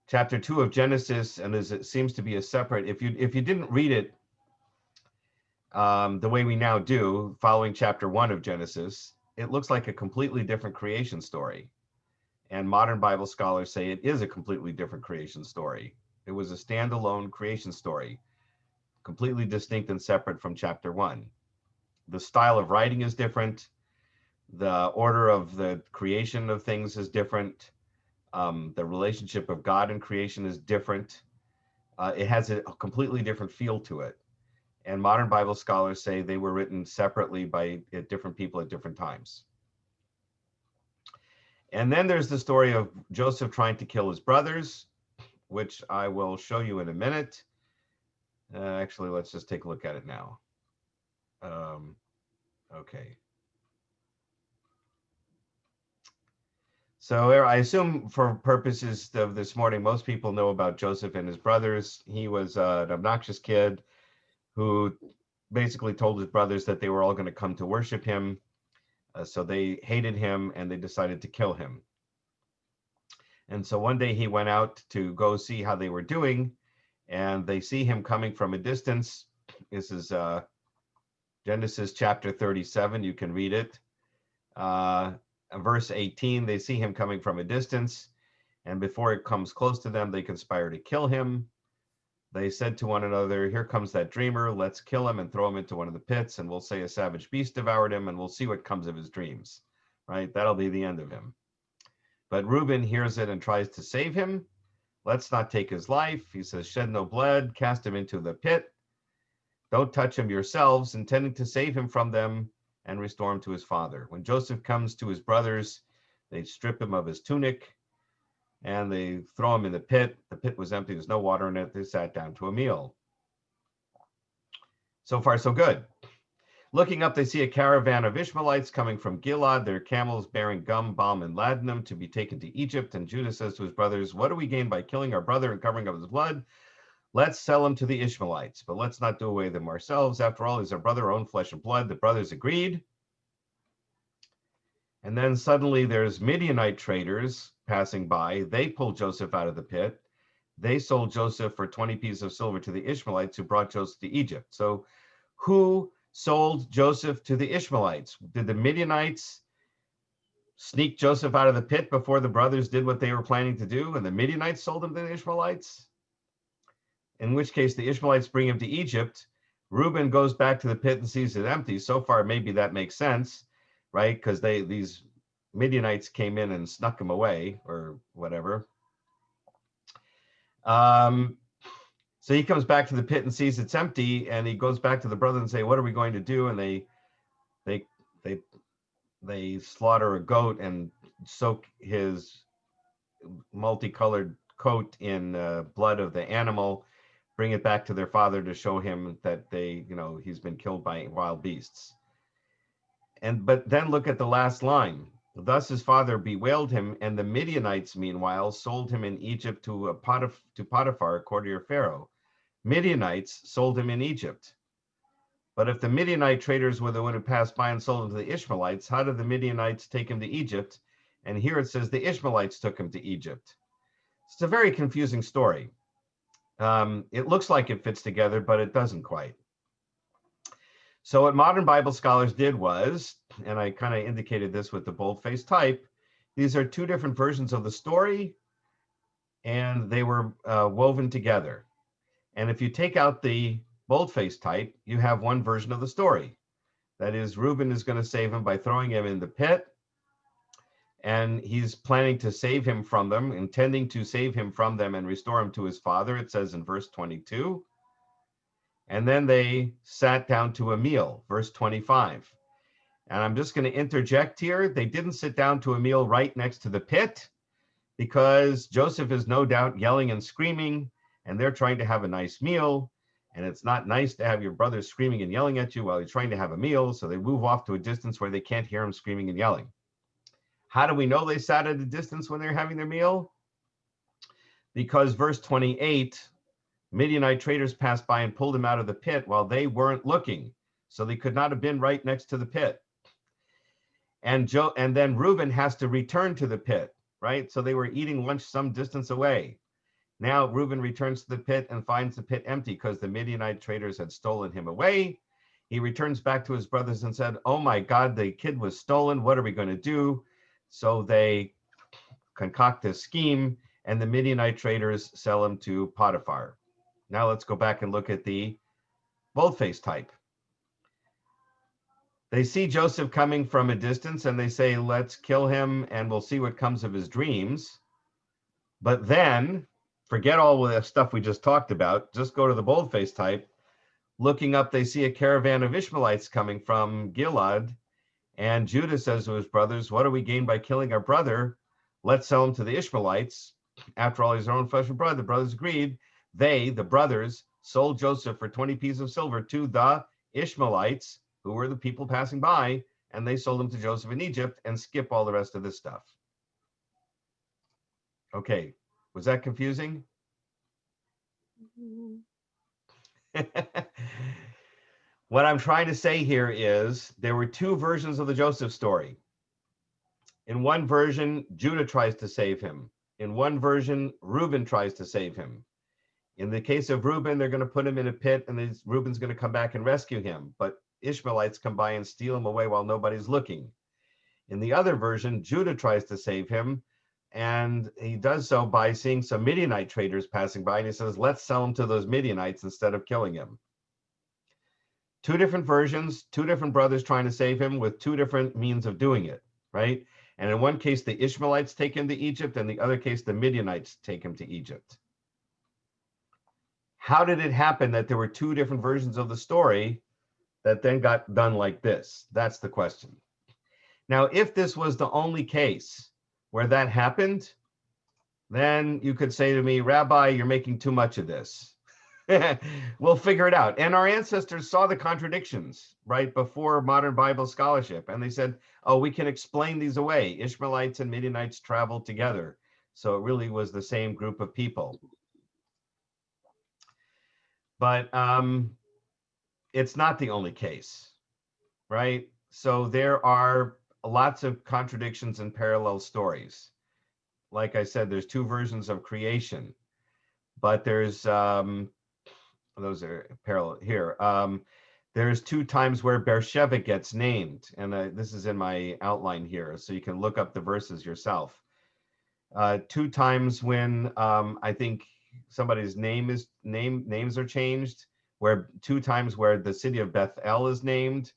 Chapter 2 of Genesis, and it seems to be a separate, if you didn't read it the way we now do, following chapter 1 of Genesis, it looks like a completely different creation story. And modern Bible scholars say it is a completely different creation story. It was a standalone creation story, completely distinct and separate from chapter 1. The style of writing is different. The order of the creation of things is different. The relationship of God and creation is different. It has a completely different feel to it. And modern Bible scholars say they were written separately by different people at different times. And then there's the story of Joseph trying to kill his brothers, which I will show you in a minute. Actually, let's just take a look at it now. Okay. So I assume for purposes of this morning, most people know about Joseph and his brothers. He was an obnoxious kid who basically told his brothers that they were all going to come to worship him. So they hated him and they decided to kill him. And so one day he went out to go see how they were doing, and they see him coming from a distance. This is Genesis chapter 37. You can read it. Verse 18, they see him coming from a distance, and before it comes close to them, they conspire to kill him. They said to one another, "Here comes that dreamer. Let's kill him and throw him into one of the pits, and we'll say a savage beast devoured him, and we'll see what comes of his dreams." Right? That'll be the end of him. But Reuben hears it and tries to save him. "Let's not take his life." He says, "Shed no blood, cast him into the pit. Don't touch him yourselves," intending to save him from them and restore him to his father. When Joseph comes to his brothers, they strip him of his tunic and they throw him in the pit. The pit was empty. There's no water in it. They sat down to a meal. So far, so good. Looking up, they see a caravan of Ishmaelites coming from Gilead, their camels bearing gum, balm, and ladanum to be taken to Egypt. And Judah says to his brothers, "What do we gain by killing our brother and covering up his blood? Let's sell him to the Ishmaelites, but let's not do away with him ourselves. After all, he's our brother, our own flesh and blood." The brothers agreed. And then suddenly there's Midianite traders passing by. They pulled Joseph out of the pit. They sold Joseph for 20 pieces of silver to the Ishmaelites who brought Joseph to Egypt. So who sold Joseph to the Ishmaelites? Did the Midianites sneak Joseph out of the pit before the brothers did what they were planning to do, and the Midianites sold him to the Ishmaelites? in which case the Ishmaelites bring him to Egypt. Reuben goes back to the pit and sees it empty. So far, maybe that makes sense, right? Because these Midianites came in and snuck him away or whatever. So he comes back to the pit and sees it's empty, and he goes back to the brothers and say, "What are we going to do?" And they slaughter a goat and soak his multicolored coat in blood of the animal, bring it back to their father to show him that he's been killed by wild beasts. But then look at the last line. Thus his father bewailed him, and the Midianites, meanwhile, sold him in Egypt to Potiphar, courtier Pharaoh. Midianites sold him in Egypt. But if the Midianite traders were the one who passed by and sold him to the Ishmaelites, how did the Midianites take him to Egypt? And here it says the Ishmaelites took him to Egypt. It's a very confusing story. It looks like it fits together, but it doesn't quite. So what modern Bible scholars did was, and I kind of indicated this with the boldface type, these are two different versions of the story, and they were woven together. And if you take out the boldface type, you have one version of the story. That is, Reuben is going to save him by throwing him in the pit, and he's planning to save him from them, intending to save him from them and restore him to his father, it says in verse 22. And then they sat down to a meal, verse 25. And I'm just going to interject here. They didn't sit down to a meal right next to the pit, because Joseph is no doubt yelling and screaming, and they're trying to have a nice meal. And it's not nice to have your brother screaming and yelling at you while you're trying to have a meal. So they move off to a distance where they can't hear him screaming and yelling. How do we know they sat at a distance when they're having their meal? Because verse 28, Midianite traders passed by and pulled him out of the pit while they weren't looking. So they could not have been right next to the pit. And then Reuben has to return to the pit, right? So they were eating lunch some distance away. Now Reuben returns to the pit and finds the pit empty because the Midianite traders had stolen him away. He returns back to his brothers and said, "Oh my God, the kid was stolen. What are we going to do?" So they concoct this scheme, and the Midianite traders sell him to Potiphar. Now let's go back and look at the boldface type. They see Joseph coming from a distance and they say, "Let's kill him and we'll see what comes of his dreams." But then, forget all the stuff we just talked about, just go to the boldface type. Looking up, they see a caravan of Ishmaelites coming from Gilead, and Judah says to his brothers, "What do we gain by killing our brother? Let's sell him to the Ishmaelites." After all, he's our own flesh and blood. The brothers agreed. They, the brothers, sold Joseph for 20 pieces of silver to the Ishmaelites, who were the people passing by, and they sold him to Joseph in Egypt, and skip all the rest of this stuff. Okay, was that confusing? What I'm trying to say here is there were two versions of the Joseph story. In one version, Judah tries to save him. In one version, Reuben tries to save him. In the case of Reuben, they're going to put him in a pit, and Reuben's going to come back and rescue him. But Ishmaelites come by and steal him away while nobody's looking. In the other version, Judah tries to save him, and he does so by seeing some Midianite traders passing by, and he says, "Let's sell him to those Midianites instead of killing him." Two different versions, two different brothers trying to save him with two different means of doing it, right? And in one case, the Ishmaelites take him to Egypt, and the other case, the Midianites take him to Egypt. How did it happen that there were two different versions of the story that then got done like this? That's the question. Now, if this was the only case where that happened, then you could say to me, "Rabbi, you're making too much of this." We'll figure it out. And our ancestors saw the contradictions right before modern Bible scholarship, and they said, "Oh, we can explain these away. Ishmaelites and Midianites traveled together, so it really was the same group of people." But it's not the only case, right? So there are lots of contradictions and parallel stories. Like I said, there's two versions of creation, but there's those are parallel here. There's two times where Beersheba gets named, and this is in my outline here, so you can look up the verses yourself. Two times when I think somebody's names are changed, where 2 times where the city of Bethel is named,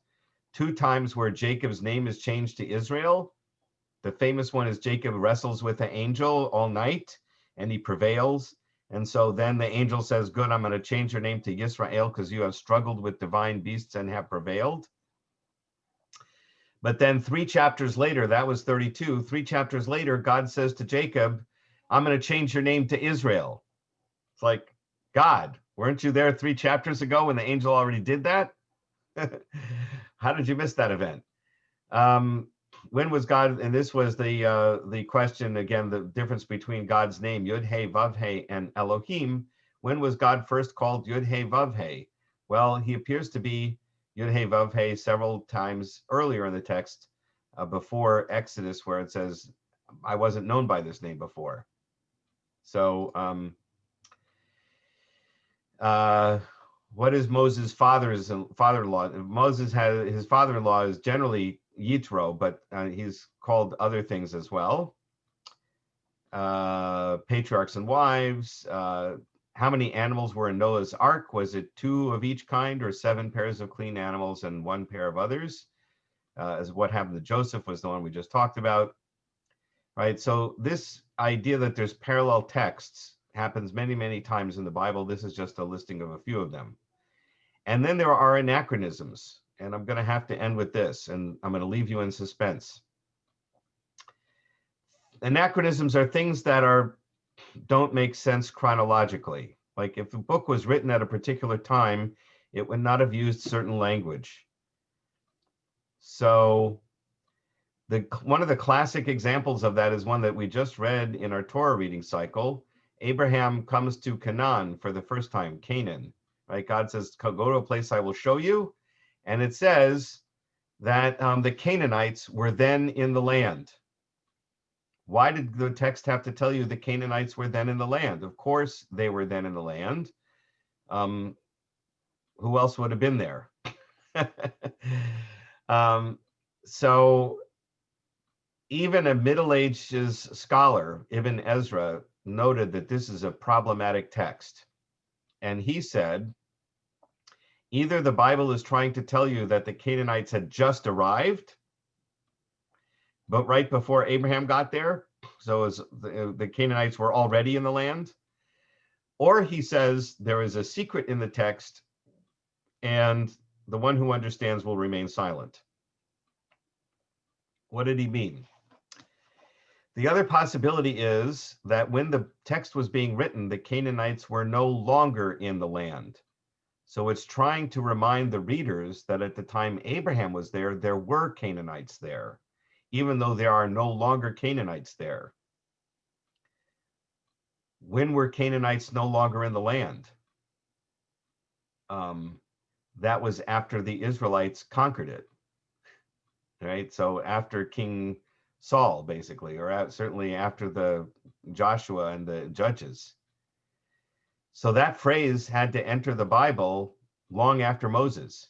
2 times where Jacob's name is changed to Israel. The famous one is Jacob wrestles with the angel all night and he prevails. And so then the angel says, good, I'm going to change your name to Yisrael because you have struggled with divine beasts and have prevailed. But then 3 chapters later, that was 32, 3 chapters later, God says to Jacob, I'm going to change your name to Israel. It's like, God, weren't you there 3 chapters ago when the angel already did that? How did you miss that event? When was God, and this was the question again, the difference between God's name, Yud He Vav He, and Elohim. When was God first called Yud He Vav He? Well, he appears to be Yud He Vav He several times earlier in the text, before Exodus, where it says, I wasn't known by this name before. So, what is Moses' father-in-law? Moses had, his father-in-law is generally Yitro, but he's called other things as well. Patriarchs and wives. How many animals were in Noah's ark? Was it 2 of each kind, or 7 pairs of clean animals and 1 pair of others? As what happened to Joseph was the one we just talked about. Right, so this idea that there's parallel texts happens many, many times in the Bible. This is just a listing of a few of them. And then there are anachronisms. And I'm going to have to end with this, and I'm going to leave you in suspense. Anachronisms are things that don't make sense chronologically. Like if the book was written at a particular time, it would not have used certain language. So one of the classic examples of that is one that we just read in our Torah reading cycle. Abraham comes to Canaan for the first time, Canaan, right? God says, go to a place I will show you. And it says that the Canaanites were then in the land. Why did the text have to tell you the Canaanites were then in the land? Of course, they were then in the land. Who else would have been there? So even a Middle Ages scholar, Ibn Ezra, noted that this is a problematic text. And he said, either the Bible is trying to tell you that the Canaanites had just arrived, but right before Abraham got there, so the Canaanites were already in the land, or he says there is a secret in the text and the one who understands will remain silent. What did he mean? The other possibility is that when the text was being written, the Canaanites were no longer in the land. So it's trying to remind the readers that at the time Abraham was there, there were Canaanites there, even though there are no longer Canaanites there. When were Canaanites no longer in the land? That was after the Israelites conquered it, right? So after King Saul, basically, or certainly after the Joshua and the Judges. So that phrase had to enter the Bible long after Moses.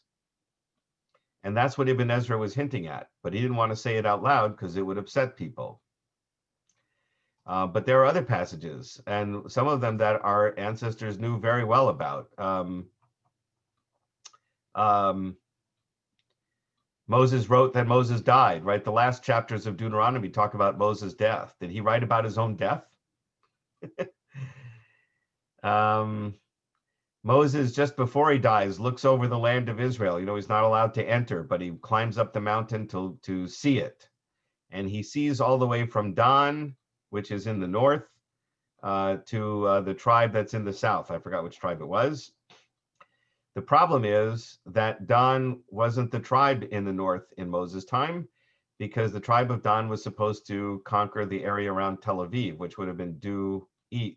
And that's what Ibn Ezra was hinting at, but he didn't want to say it out loud because it would upset people. But there are other passages, and some of them that our ancestors knew very well about. Moses wrote that Moses died, right? The last chapters of Deuteronomy talk about Moses' death. Did he write about his own death? Moses, just before he dies, looks over the land of Israel. You know, he's not allowed to enter, but he climbs up the mountain to see it. And he sees all the way from Dan, which is in the north, to the tribe that's in the south. I forgot which tribe it was. The problem is that Dan wasn't the tribe in the north in Moses' time, because the tribe of Dan was supposed to conquer the area around Tel Aviv, which would have been due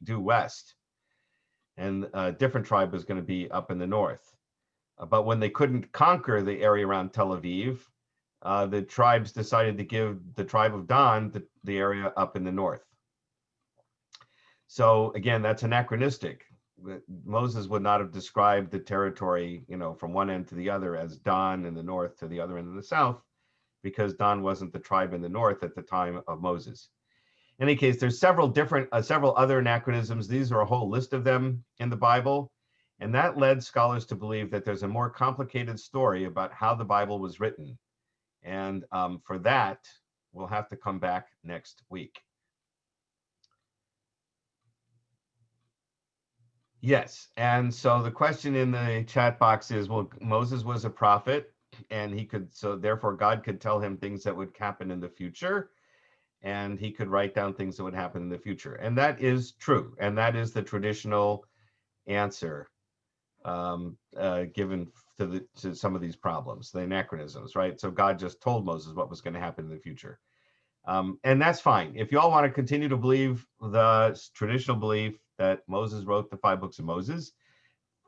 west. And a different tribe was going to be up in the north. But when they couldn't conquer the area around Tel Aviv, the tribes decided to give the tribe of Dan the area up in the north. So again, that's anachronistic. Moses would not have described the territory, you know, from one end to the other as Dan in the north to the other end in the south, because Dan wasn't the tribe in the north at the time of Moses. any case, there's several other anachronisms. These are a whole list of them in the Bible. And that led scholars to believe that there's a more complicated story about how the Bible was written. And for that, we'll have to come back next week. Yes, and so the question in the chat box is, well, Moses was a prophet, and so therefore God could tell him things that would happen in the future, and he could write down things that would happen in the future. And that is true, and that is the traditional answer given to some of these problems, the anachronisms, right? So God just told Moses what was going to happen in the future. And that's fine. If you all want to continue to believe the traditional belief that Moses wrote the 5 books of Moses,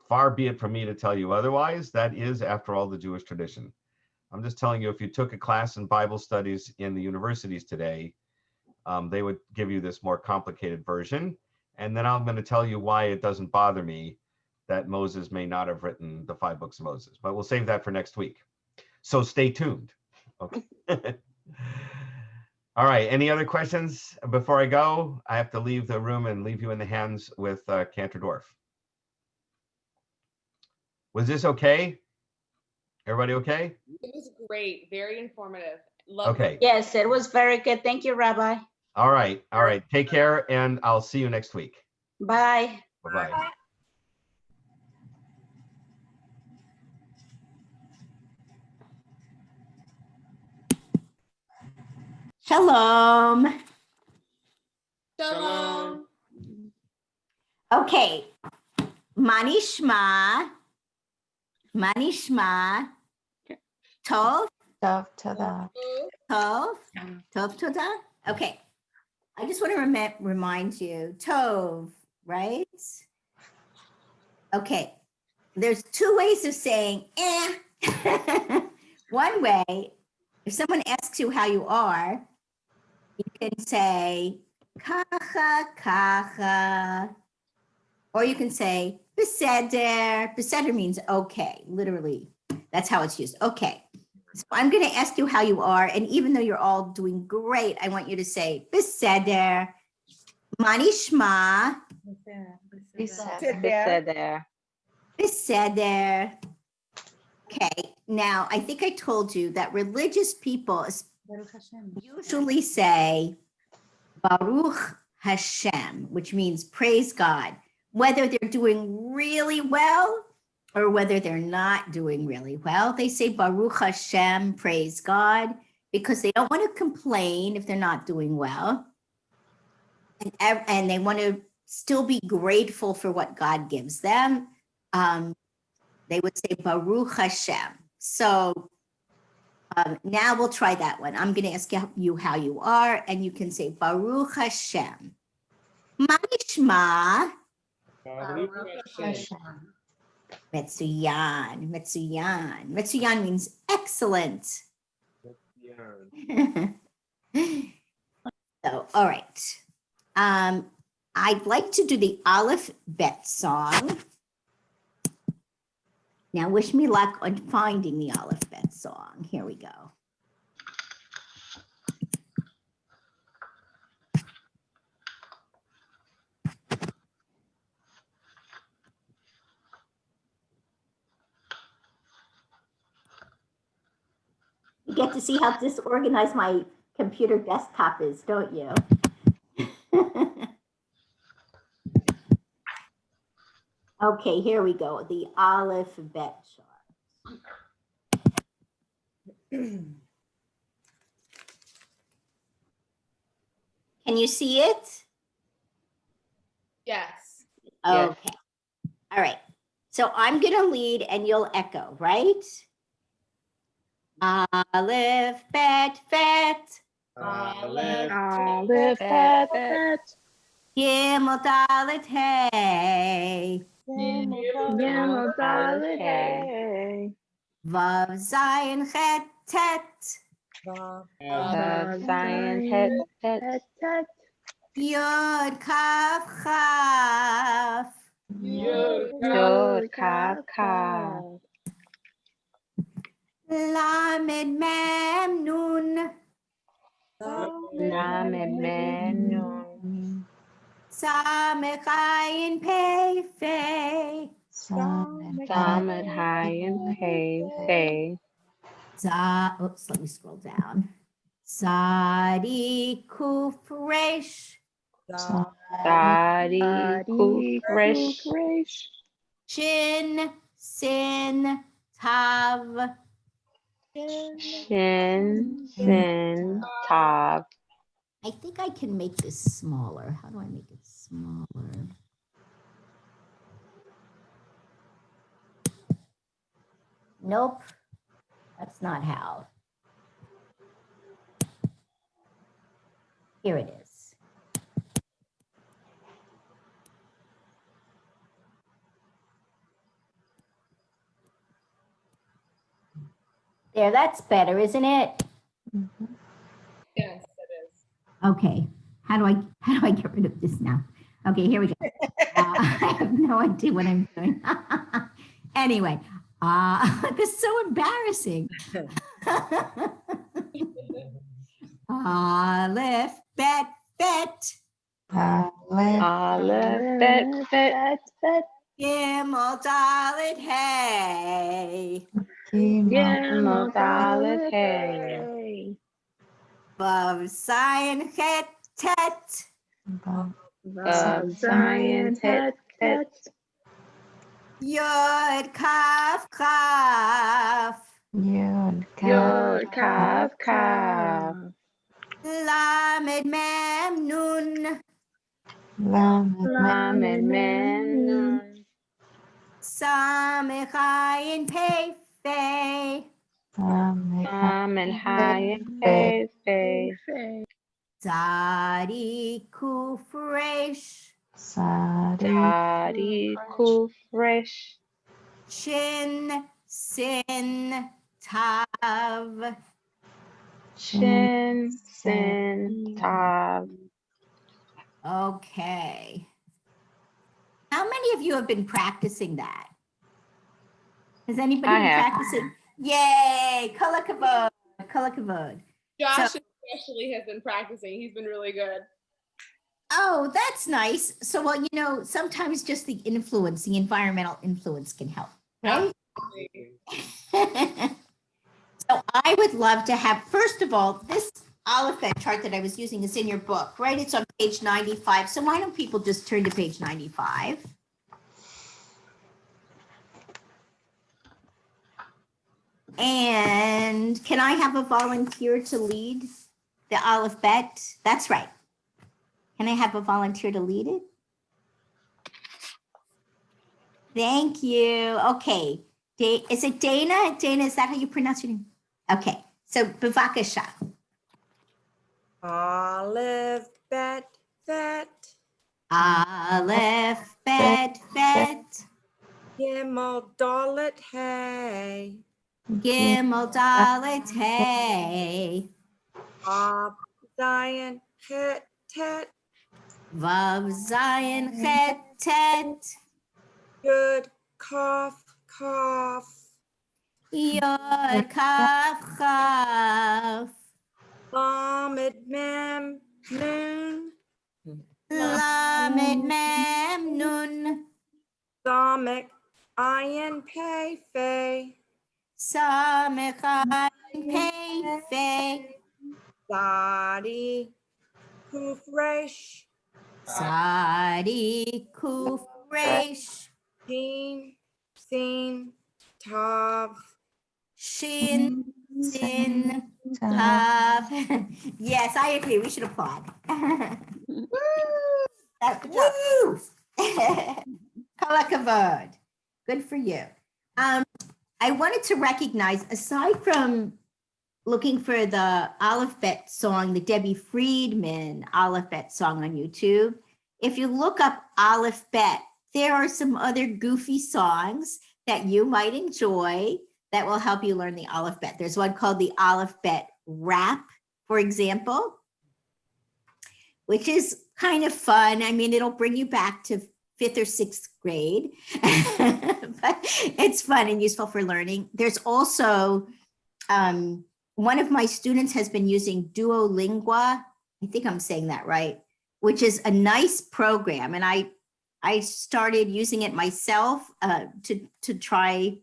far be it from me to tell you otherwise. That is, after all, the Jewish tradition. I'm just telling you, if you took a class in Bible studies in the universities today, they would give you this more complicated version. And then I'm going to tell you why it doesn't bother me that Moses may not have written the 5 books of Moses. But we'll save that for next week. So stay tuned. Okay. All right, any other questions before I go? I have to leave the room and leave you in the hands with Cantor Dwarf. Was this okay? Everybody okay? It was great, very informative. Love Okay. it. Yes, it was very good. Thank you, Rabbi. All right. Take care, and I'll see you next week. Bye. Bye-bye. Shalom. Shalom. Okay. Manishma. Tov. Tov Todah. Tov Todah. Okay. I just want to remind you, Tov, right? Okay. There's 2 ways of saying eh. One way, if someone asks you how you are, you can say kacha, kacha. Or you can say beseder. Beseder means okay, literally. That's how it's used. Okay. So I'm going to ask you how you are. And even though you're all doing great, I want you to say beseder. Manishma. Beseder. Beseder. Okay. Now, I think I told you that religious people usually say Baruch Hashem, which means praise God, whether they're doing really well or whether they're not doing really well. They say Baruch Hashem, praise God, because they don't want to complain if they're not doing well. And they want to still be grateful for what God gives them. They would say Baruch Hashem. So now we'll try that one. I'm going to ask you how you are, and you can say Baruch Hashem. Manishma. Metsuyan. Metsuyan means excellent. So, all right. I'd like to do the Aleph Bet song. Now, wish me luck on finding the Aleph Bet song. Here we go. You get to see how disorganized my computer desktop is, don't you? Okay, here we go. The Aleph Bet chart. Can you see it? Yes. Okay. All right. So I'm going to lead and you'll echo, right? Aleph, Bet, Bet. Aleph, Bet. Gimel, Dalet, Hey. Gimel, Dalet, Hey. Vav, Zayin, Chet, Tet. Zion, Het. Yod, Kaf, Chaf. Yod, Kaf. Lamed, Mem, Nun. Lamed Mem Nun. Samech Ayin Pei Fei. Lamed Hayin Pei Fei. Oops, let me scroll down. Sadi Kuf Resh. Sadi Kufresh. Shin Sin Tav. Shin Sin Tav. I think I can make this smaller. How do I make it smaller? Nope, that's not how. Here it is. There, that's better, isn't it? Yes, it is. Okay, how do I get rid of this now? Okay, here we go. I have no idea what I'm doing. Anyway, this is so embarrassing. Aleph, bet, bet. Aleph, Bet. Gimel, dalet, hey. Gimel, Dalet, Hey. Vav, zayin, het, tet. Zion, Tet. Yod, kaf, kaf. Yod, Kaf. Lamed, mem, nun. Lamed Mem Nun. Samech, ayin, pei, fei. Lamed Hayin Pei Fei. Sadi, kuf, resh. Sadi Kufresh. Shin, sin, tav. Shin Sin Tav. Okay. How many of you have been practicing that? Has anybody I been have. practicing? Yay! Kol hakavod. Kol hakavod. Josh especially has been practicing. He's been really good. Oh, that's nice. So, well, sometimes just the influence, the environmental influence can help, right? Absolutely. So I would love to have, first of all, this Aleph Bet chart that I was using is in your book, right? It's on page 95. So why don't people just turn to page 95? And can I have a volunteer to lead the Aleph Bet? That's right. Can I have a volunteer to lead it? Thank you. Okay. Is it Dana? Dana, is that how you pronounce your name? Okay. So, bevakasha. Aleph, bet, vet. Aleph, bet, vet. Gimel, dalet, hey. Gimel, dalet, hey. Vav, Zion, het, tet. Vav, zayin, chet, tet. Yud, kaf, kaf. Yod, kaf, chaf. Lamed, mem, nun. Lamed, mem, nun. Samech, ayin, pei, fei. Samech, ayin, pei, fei. Sadi, kuf, resh. Sadi, kuf, resh. Shin, sin, tav. Shin, sin, tav. Yes, I agree. We should applaud. Woo! Woo! Kol hakavod. Good for you. I wanted to recognize, aside from looking for the Aleph Bet song, the Debbie Friedman Aleph Bet song on YouTube, if you look up Aleph Bet, there are some other goofy songs that you might enjoy that will help you learn the Aleph Bet. There's one called the Aleph Bet Rap, for example, which is kind of fun. I mean, it'll bring you back to 5th or 6th grade, but it's fun and useful for learning. There's also one of my students has been using Duolingua. I think I'm saying that right, which is a nice program. And I started using it myself to try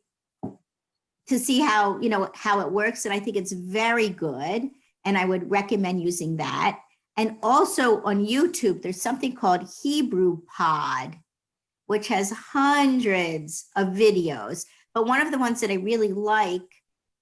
to see how, how it works. And I think it's very good. And I would recommend using that. And also on YouTube, there's something called Hebrew Pod, which has hundreds of videos. But one of the ones that I really like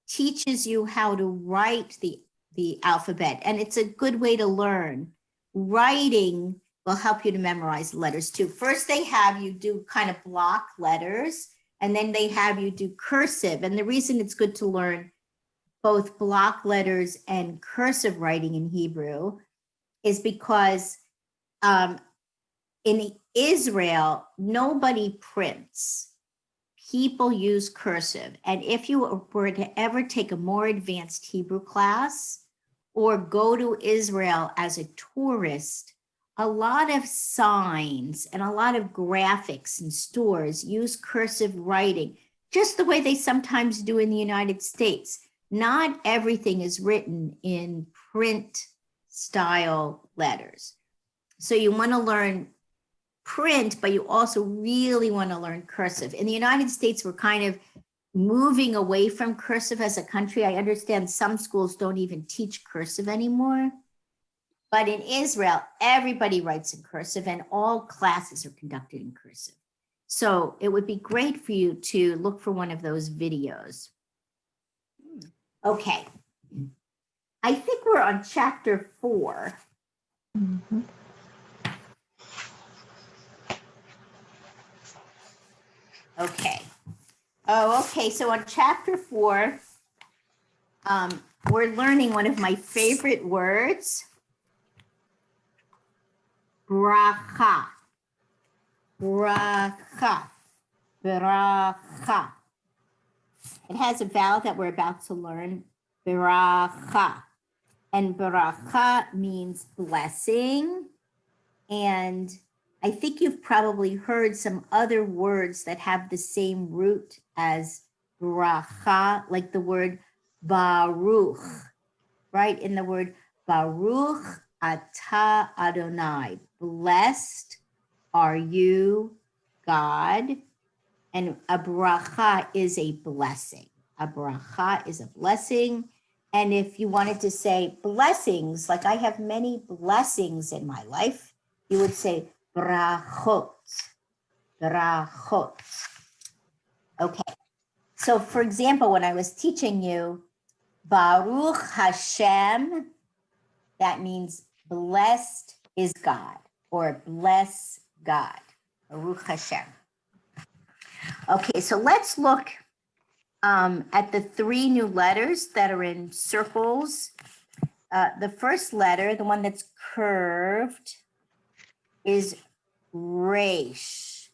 teaches you how to write the alphabet. And it's a good way to learn. Writing will help you to memorize letters too. First, they have you do kind of block letters, and then they have you do cursive. And the reason it's good to learn both block letters and cursive writing in Hebrew is because in Israel, nobody prints. People use cursive. And if you were to ever take a more advanced Hebrew class or go to Israel as a tourist, a lot of signs and a lot of graphics in stores use cursive writing, just the way they sometimes do in the United States. Not everything is written in print style letters. So you want to learn print, but you also really want to learn cursive. In the United States, we're kind of moving away from cursive as a country. I understand some schools don't even teach cursive anymore. But in Israel, everybody writes in cursive and all classes are conducted in cursive. So it would be great for you to look for one of those videos. Okay. I think we're on chapter 4. Mm-hmm. Okay. Oh, okay. So on chapter 4, we're learning one of my favorite words, bracha. Bracha. Bracha. It has a vowel that we're about to learn, bracha. And bracha means blessing. And I think you've probably heard some other words that have the same root as bracha, like the word baruch, right? In the word baruch atah Adonai, blessed are you, God. And a bracha is a blessing. A bracha is a blessing. And if you wanted to say blessings, like I have many blessings in my life, you would say brachot, brachot. Okay. So for example, when I was teaching you, Baruch Hashem, that means blessed is God, or bless God. Baruch Hashem. Okay, so let's look at the 3 new letters that are in circles. The first letter, the one that's curved, is Resh.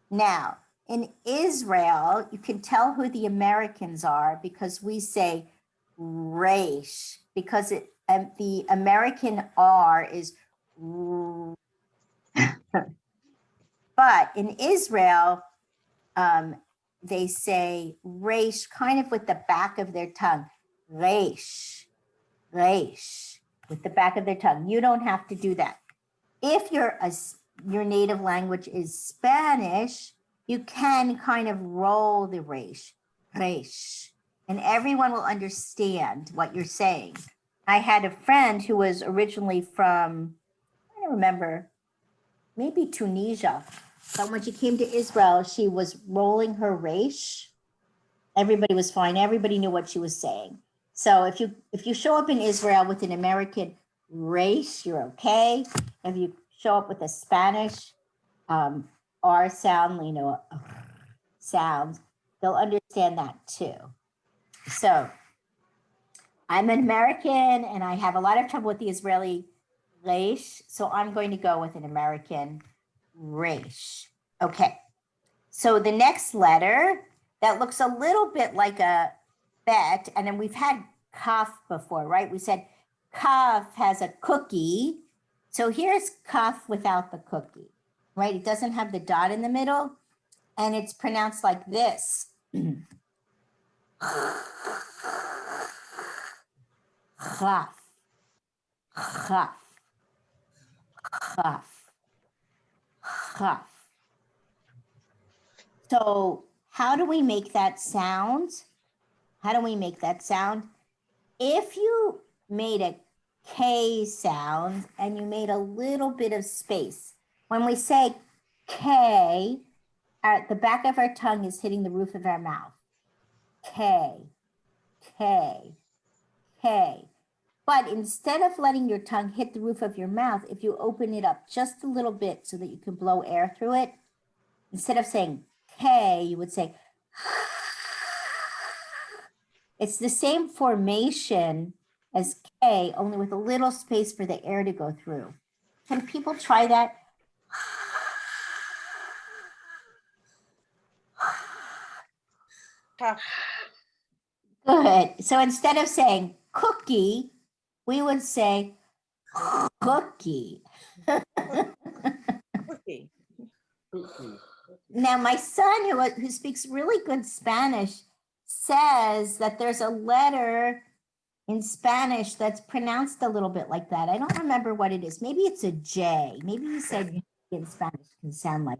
Now, in Israel, you can tell who the Americans are because we say Resh, because the American R is but in Israel, they say Resh kind of with the back of their tongue. Resh, Resh, with the back of their tongue. You don't have to do that. If your native language is Spanish, you can kind of roll the Resh, Resh, and everyone will understand what you're saying. I had a friend who was originally from, I don't remember, maybe Tunisia. But when she came to Israel, she was rolling her resh. Everybody was fine. Everybody knew what she was saying. So if you show up in Israel with an American resh, you're okay. If you show up with a Spanish R sound, sound, they'll understand that too. So I'm an American and I have a lot of trouble with the Israeli resh. So I'm going to go with an American Resh. Okay, so the next letter that looks a little bit like a bet, and then we've had kaf before, right? We said kaf has a cookie. So here's kaf without the cookie, right? It doesn't have the dot in the middle, and it's pronounced like this. chaf, chaf, chaf, chaf. So how do we make that sound? How do we make that sound? If you made a K sound and you made a little bit of space, when we say K, the back of our tongue is hitting the roof of our mouth. K, K, K. But instead of letting your tongue hit the roof of your mouth, if you open it up just a little bit so that you can blow air through it, instead of saying K, you would say, it's the same formation as K, only with a little space for the air to go through. Can people try that? Tough. Good. So instead of saying cookie, we would say cookie. Cookie. Now, my son, who speaks really good Spanish, says that there's a letter in Spanish that's pronounced a little bit like that. I don't remember what it is. Maybe it's a J. Maybe he said in Spanish can sound like.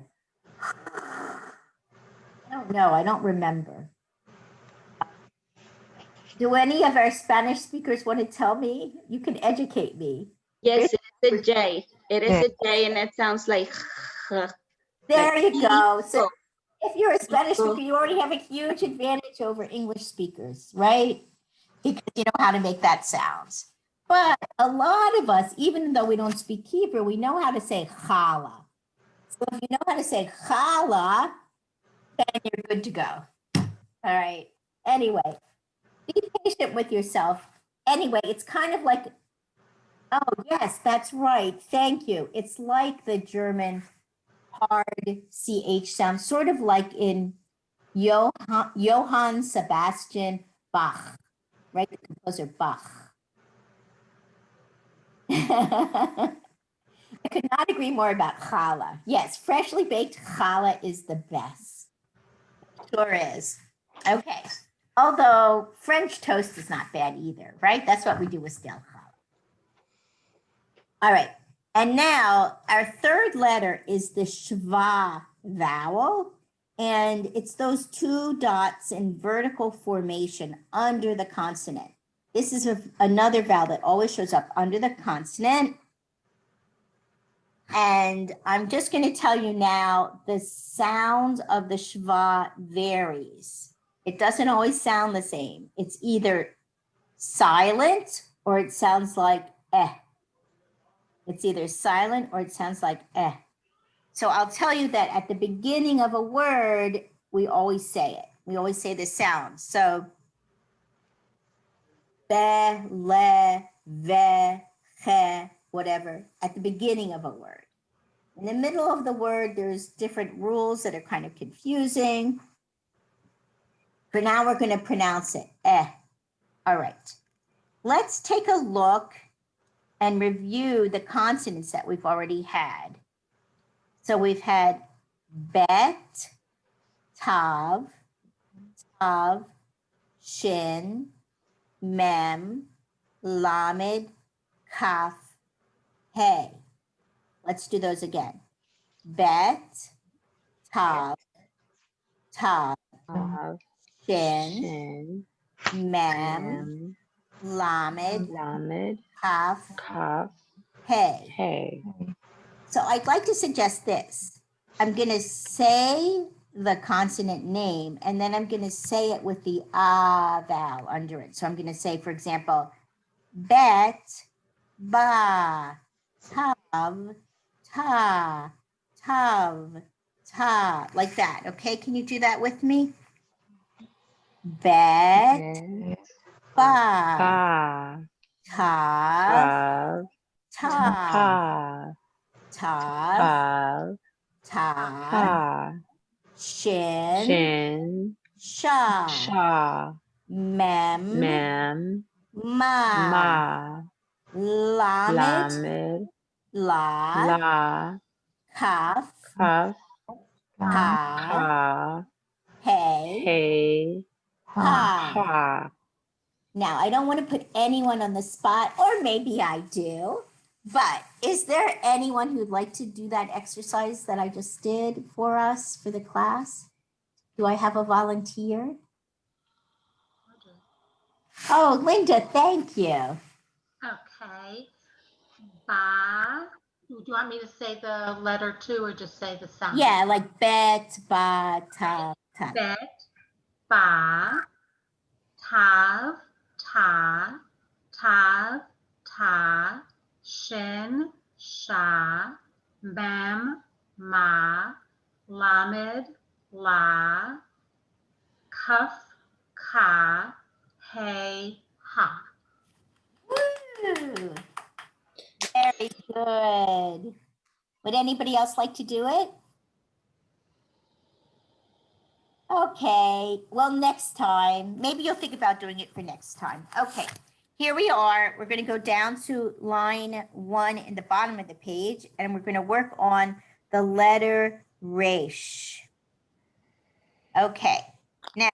I don't know. I don't remember. Do any of our Spanish speakers want to tell me? You can educate me. Yes, it's a J. It is a J and it sounds like. There you go. So if you're a Spanish speaker, you already have a huge advantage over English speakers, right? Because you know how to make that sound. But a lot of us, even though we don't speak Hebrew, we know how to say challah. So if you know how to say challah, then you're good to go. All right. Anyway, be patient with yourself. Anyway, it's kind of like, oh, yes, that's right. Thank you. It's like the German hard CH sound, sort of like in Johann Sebastian Bach, right? The composer Bach. I could not agree more about challah. Yes, freshly baked challah is the best. Sure is. Okay. Although French toast is not bad either, right? That's what we do with stale challah. All right. And now our third letter is the schwa vowel. And it's those two dots in vertical formation under the consonant. This is another vowel that always shows up under the consonant. And I'm just going to tell you now, the sound of the schwa varies. It doesn't always sound the same. It's either silent or it sounds like eh. It's either silent or it sounds like eh. So I'll tell you that at the beginning of a word, we always say it. We always say the sound. So be, le, ve, che, whatever, at the beginning of a word. In the middle of the word, there's different rules that are kind of confusing. For now, we're going to pronounce it, eh. All right. Let's take a look and review the consonants that we've already had. So we've had bet, tav, tav, shin, mem, lamed, kaf, hey. Let's do those again. Bet, tav, tav, shin, Shin, mem, Mem, lamed, Lamed, kaf, Kaf, hey. Hey. So I'd like to suggest this. I'm going to say the consonant name, and then I'm going to say it with the ah vowel under it. So I'm going to say, for example, bet, ba, tav, ta, tav, ta, like that. Okay, can you do that with me? Bet, Bet, ba, Ba, tav, Tav, ta, Tav, tav, ta, Ta, shin, Shin, sha, Sha, mem, Mem, ma, Ma, lamed, Lamed, la, La, kaf, Kaf, ha, Ka, hey, Hey, ha. Ha. Now, I don't want to put anyone on the spot, or maybe I do, but is there anyone who'd like to do that exercise that I just did for us for the class? Do I have a volunteer? Oh, Linda, thank you. Okay. Ba. Do you want me to say the letter too, or just say the sound? Yeah, like bet, ba, ta, ta. Bet, ba, tav, ta, tav, ta, shin, sha, mem, ma, lamed, la, kaf, ka, hey, ha. Woo! Very good. Would anybody else like to do it? Okay, well, next time, maybe you'll think about doing it for next time. Okay, here we are. We're going to go down to line 1 in the bottom of the page, and we're going to work on the letter resh. Okay, now,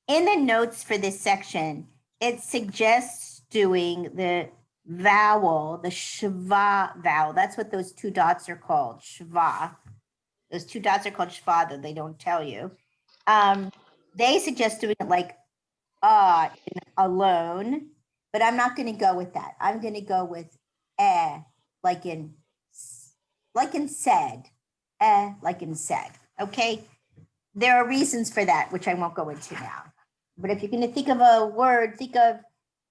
in the notes for this section, it suggests doing the vowel, the shva vowel. That's what those 2 dots are called, shva. Those 2 dots are called shva, though they don't tell you. They suggest doing it like alone, but I'm not going to go with that. I'm going to go with like in said, like in said. Okay, there are reasons for that, which I won't go into now. But if you're going to think of a word, think of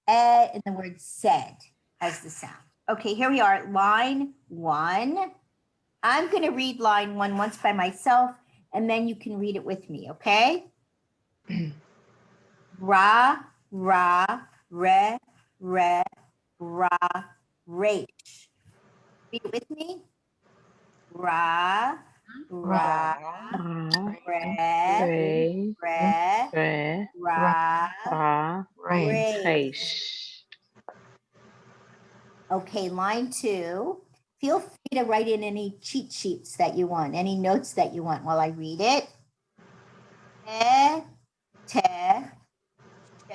and the word said as the sound. Okay, here we are, line 1. I'm going to read line 1 once by myself, and then you can read it with me, okay? Ra, ra, re, re, ra, resh. Read it with me. Ra, ra, re, re, ra, resh. Okay, line 2. Feel free to write in any cheat sheets that you want, any notes that you want while I read it. Te, she,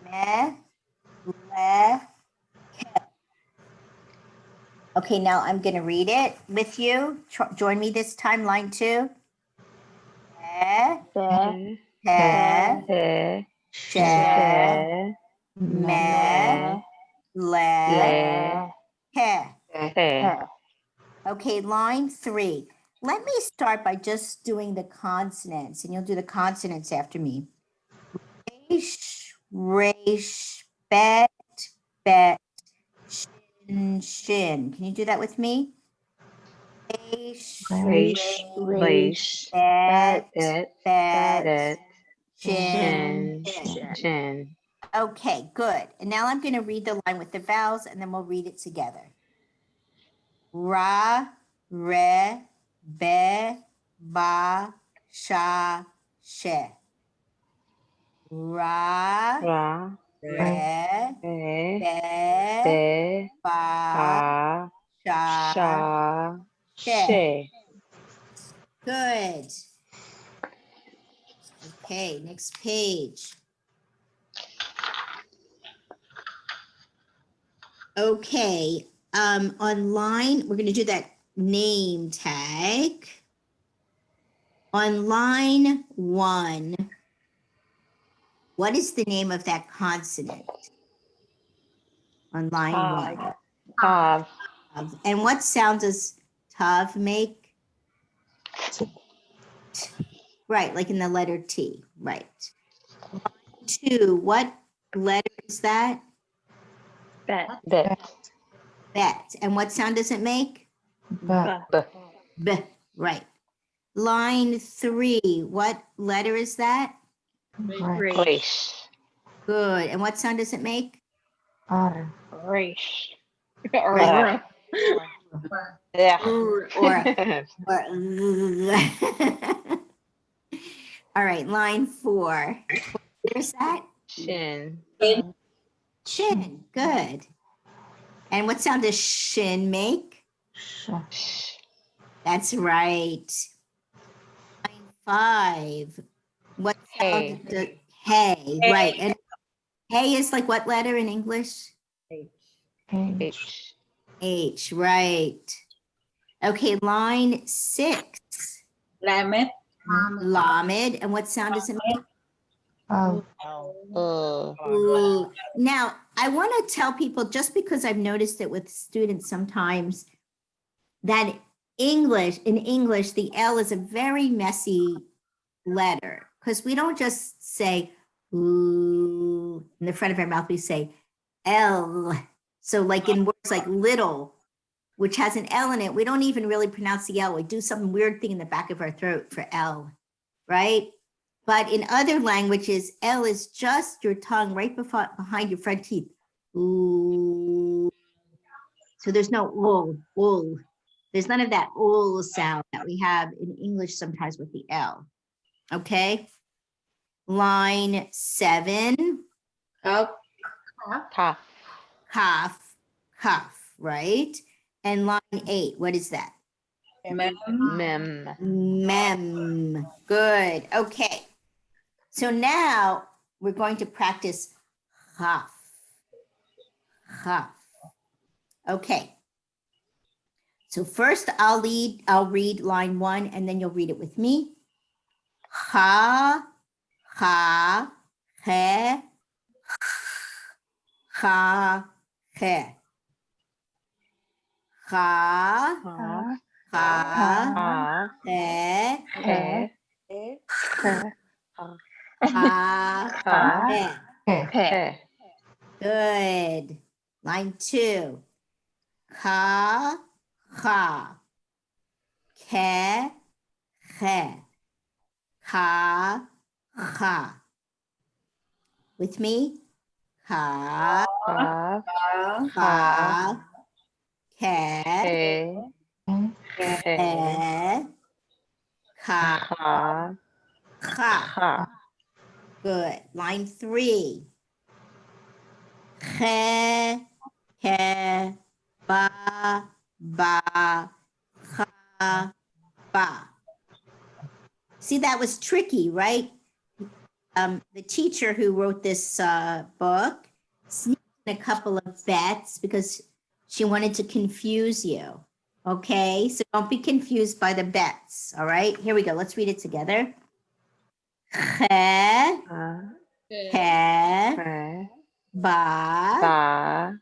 me, le, ke. Okay, now I'm going to read it with you. Join me this time, line 2. Te, she, me, le, ke. Okay, line 3. Let me start by just doing the consonants, and you'll do the consonants after me. Resh, resh, bet, bet, shin, shin. Can you do that with me? Resh, bet, bet, shin, shin. Okay, good. And now I'm going to read the line with the vowels, and then we'll read it together. Ra, re, be, ba, sha, she. Ra, re, be, ba, sha, she. Good. Okay, next page. Okay, online, we're going to do that name tag. On line 1, what is the name of that consonant? On line 1. Tav. And what sound does tav make? Right, like in the letter T, right. Line 2, what letter is that? Bet. Bet. And what sound does it make? B, right. Line 3, what letter is that? Resh. Good. And what sound does it make? Resh. Right. Yeah. Or all right, line 4. There's that? Shin. Chin. Good. And what sound does shin make? That's right. Line 5. What sound Hey. does hey, right. And Hey is like what letter in English? H. H, right. Okay, line 6. Lamed. Lamed. And what sound does it make? Oh. Ooh. Now, I want to tell people, just because I've noticed it with students sometimes, that in English, the L is a very messy letter because we don't just say ooh in the front of our mouth, we say L. So like in words like little, which has an L in it, we don't even really pronounce the L. We do some weird thing in the back of our throat for L, right? But in other languages, L is just your tongue right behind your front teeth. Ooh. So there's no ooh. There's none of that ooh sound that we have in English sometimes with the L. Okay. Line 7. Cup. Cough. Cough, right? And line 8, what is that? Mem. Mem. Good. Okay. So now we're going to practice Chaf. Okay. So first I'll read line 1 and then you'll read it with me. Ha, he, ha, he. Ha, he, he. Good. Line 2. Ka, ke, ka, with me. Ka, ke, ka, Good. Line 3. He, ba, ha, ba. See, that was tricky, right? The teacher who wrote this book sneaked in a couple of bets because she wanted to confuse you. Okay, so don't be confused by the bets. All right, here we go. Let's read it together. He, ba, ha,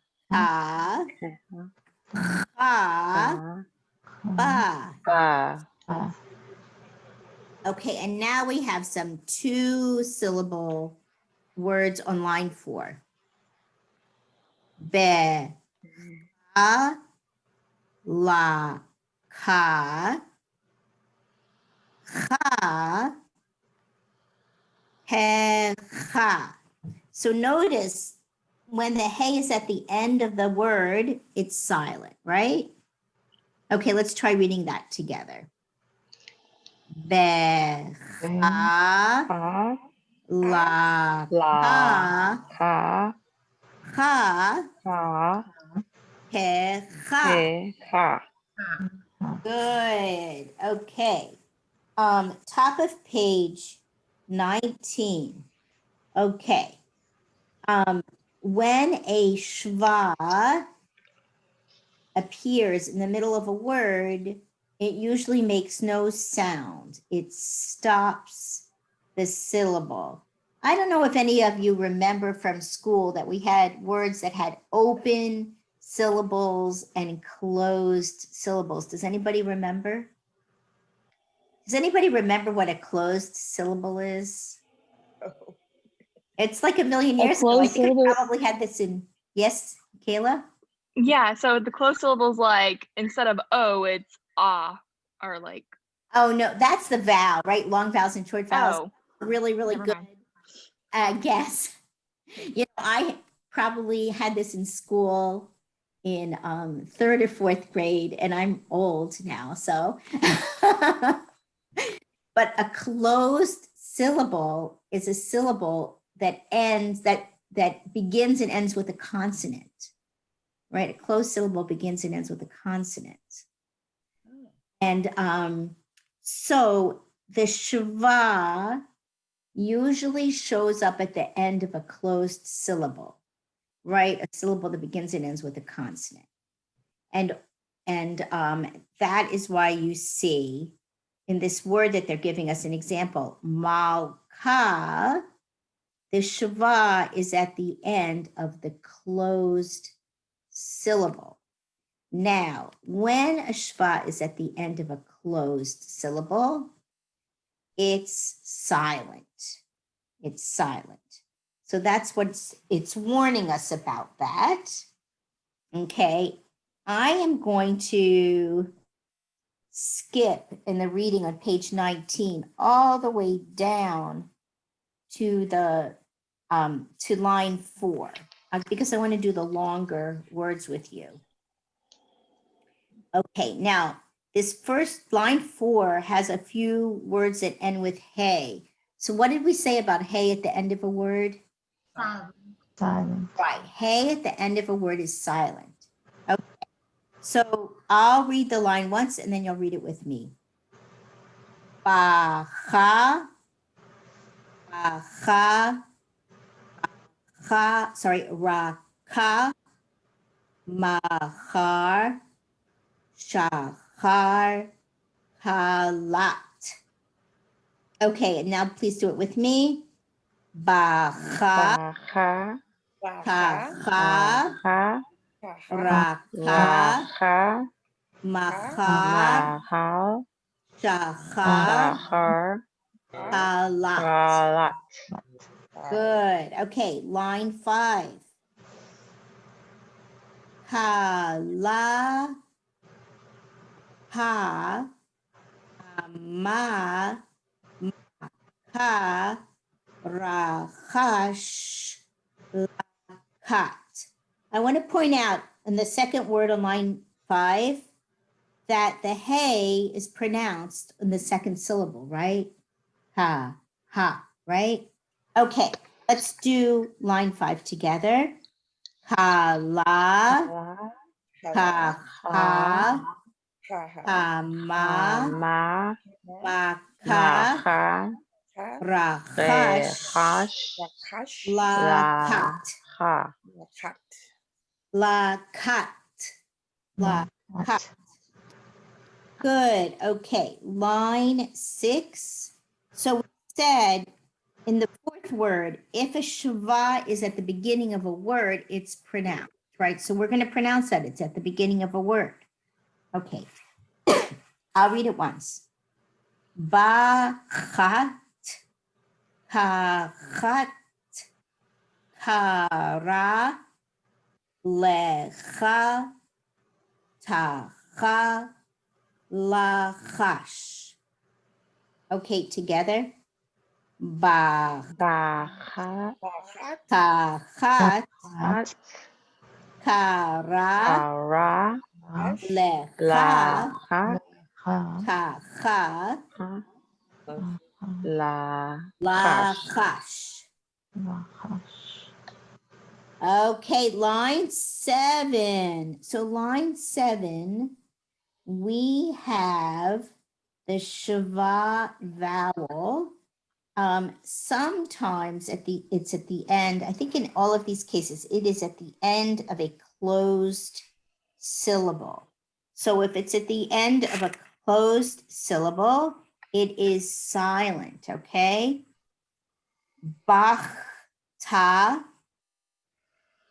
ba. Okay, and now we have some 2-syllable words on line 4. Be, ha, la, ka, ha, he, ha. So notice when the hey is at the end of the word, it's silent, right? Okay, let's try reading that together. Be, ha, la, ka, ha, he, ha. Good. Okay. Top of page 19. Okay. When a shva appears in the middle of a word, it usually makes no sound. It stops the syllable. I don't know if any of you remember from school that we had words that had open syllables and closed syllables. Does anybody remember? Does anybody remember what a closed syllable is? It's like a million years ago. I think I probably had this in, yes, Kayla? Yeah, so the closed syllables, like instead of O, it's ah, or like. Oh, no, that's the vowel, right? Long vowels and short vowels. Oh, Really, really never good guess. You know, I probably had this in school in 3rd or 4th grade, and I'm old now, so. But a closed syllable is a syllable that ends, that begins and ends with a consonant, right? A closed syllable begins and ends with a consonant. And so the shva usually shows up at the end of a closed syllable, right? A syllable that begins and ends with a consonant. And that is why you see in this word that they're giving us an example, malka, the shava is at the end of the closed syllable. Now, when a shva is at the end of a closed syllable, it's silent. It's silent. So that's what it's warning us about that. Okay, I am going to skip in the reading on page 19 all the way down to the to line 4 because I want to do the longer words with you. Okay, now this first line 4 has a few words that end with hey. So what did we say about hey at the end of a word? Silent. Right, hey at the end of a word is silent. Okay, so I'll read the line once and then you'll read it with me. Bacha, bacha, sorry, raka, mahar, shachar, halat. Okay, and now please do it with me. Bacha, Baja. kacha, Baja. raka, Raja. mahar, Mahal. shachar, Shahar. halat. Ralat. Good. Okay, line 5. Kala, ha, ma, ka, rachash, lakat. I want to point out in the second word on line 5 that the hey is pronounced in the second syllable, right? Ha, right? Okay, let's do line 5 together. Kala, ka, ha, ma, Ma. maka, Maha. rachash, Rehash. lakat, Laha. lakat. Good. Okay. Line 6. So we said in the fourth word, if a shava is at the beginning of a word, it's pronounced, right? So we're going to pronounce that it's at the beginning of a word. Okay. I'll read it once. Bachat, kachat, kara, lecha, tacha, lachash. Okay, together. Bachat, Baha. kachat, Hat. kara, Kara. lecha, Laha. tacha, Lahash. lachash. Okay, line 7. So line 7, we have the shava vowel. Sometimes it's at the end. I think in all of these cases, it is at the end of a closed syllable. So if it's at the end of a closed syllable, it is silent, okay? Bach, ta,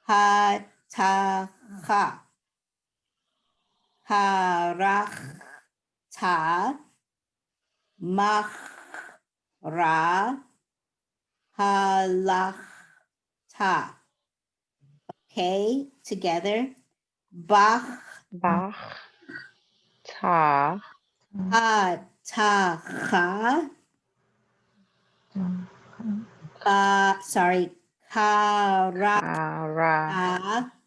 ha, ta, ha. Harach, ta, mach, ra, halach, ta. Okay, together. Bach, Bach. Ta. ha, ta, ha. Sorry. Kara, Kara.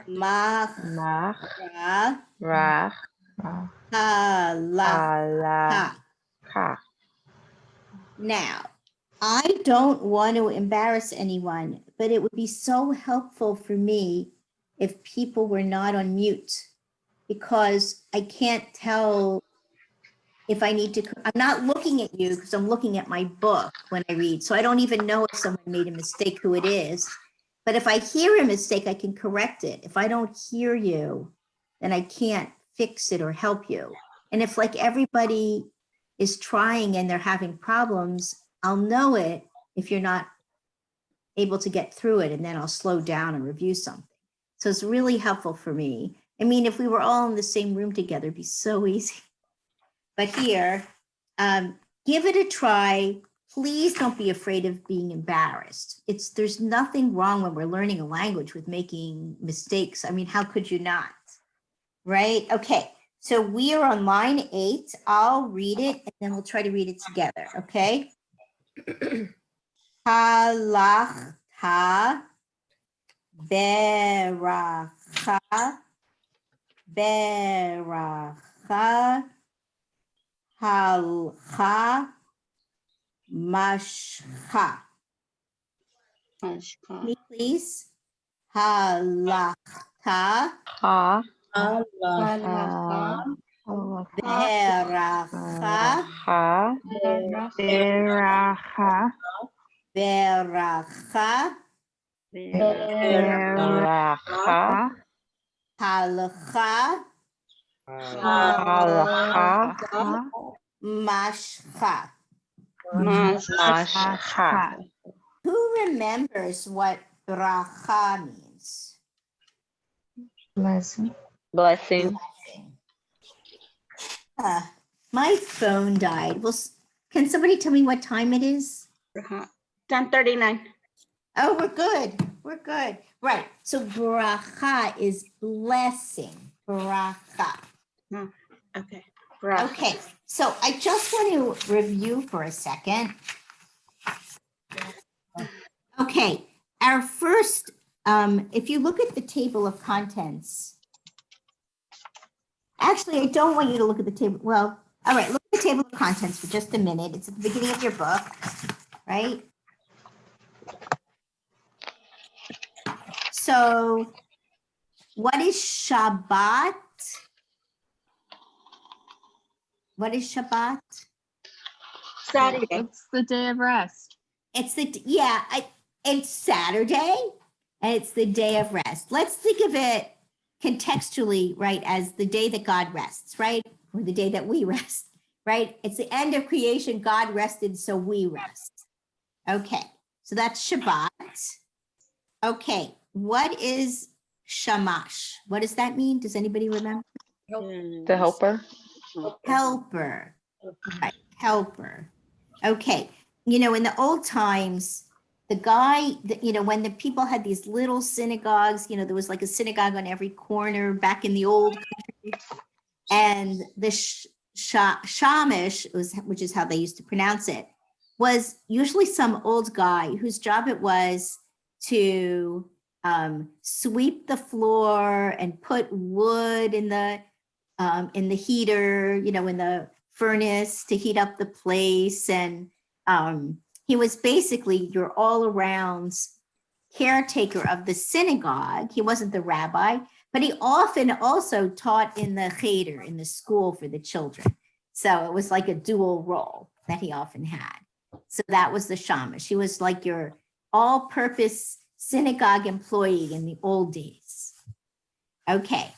mach, Mach. ra, Rach. halach, ta. Ka. Now, I don't want to embarrass anyone, but it would be so helpful for me if people were not on mute because I can't tell if I need to, I'm not looking at you because I'm looking at my book when I read. So I don't even know if someone made a mistake, who it is. But if I hear a mistake, I can correct it. If I don't hear you, then I can't fix it or help you. And if like everybody is trying and they're having problems, I'll know it if you're not able to get through it, and then I'll slow down and review something. So it's really helpful for me. I mean, if we were all in the same room together, it'd be so easy. But here, give it a try. Please don't be afraid of being embarrassed. There's nothing wrong when we're learning a language with making mistakes. I mean, how could you not? Right? Okay. So we are on line 8. I'll read it and then we'll try to read it together. Okay. Halachta beracha beracha halcha mashcha. Me, please. Halachta Ha. Allah. beracha Ha. Beracha. beracha Beracha. halcha Halcha. mashcha. Mashcha. Who remembers what bracha means? Blessing. Blessing. My phone died. Well, can somebody tell me what time it is? 10:39. Oh, we're good. We're good. Right. So bracha is blessing. Bracha. Okay. Okay. So I just want to review for a second. Okay. Our first, if you look at the table of contents, actually, I don't want you to look at the table. Well, all right, look at the table of contents for just a minute. It's at the beginning of your book, right? So what is Shabbat? What is Shabbat? Saturday. It's the day of rest. It's it's Saturday and it's the day of rest. Let's think of it contextually, right, as the day that God rests, right? Or the day that we rest, right? It's the end of creation. God rested, so we rest. Okay, so that's Shabbat. Okay, what is Shamash? What does that mean? Does anybody remember? The helper. Helper. Right, helper. Okay, you know, in the old times, the guy, when the people had these little synagogues, there was like a synagogue on every corner back in the old country. And the shamish, which is how they used to pronounce it, was usually some old guy whose job it was to sweep the floor and put wood in the heater, in the furnace to heat up the place. And he was basically your all around caretaker of the synagogue. He wasn't the rabbi, but he often also taught in the cheder, in the school for the children. So it was like a dual role that he often had. So that was the shamash. He was like your all-purpose synagogue employee in the old days. Okay.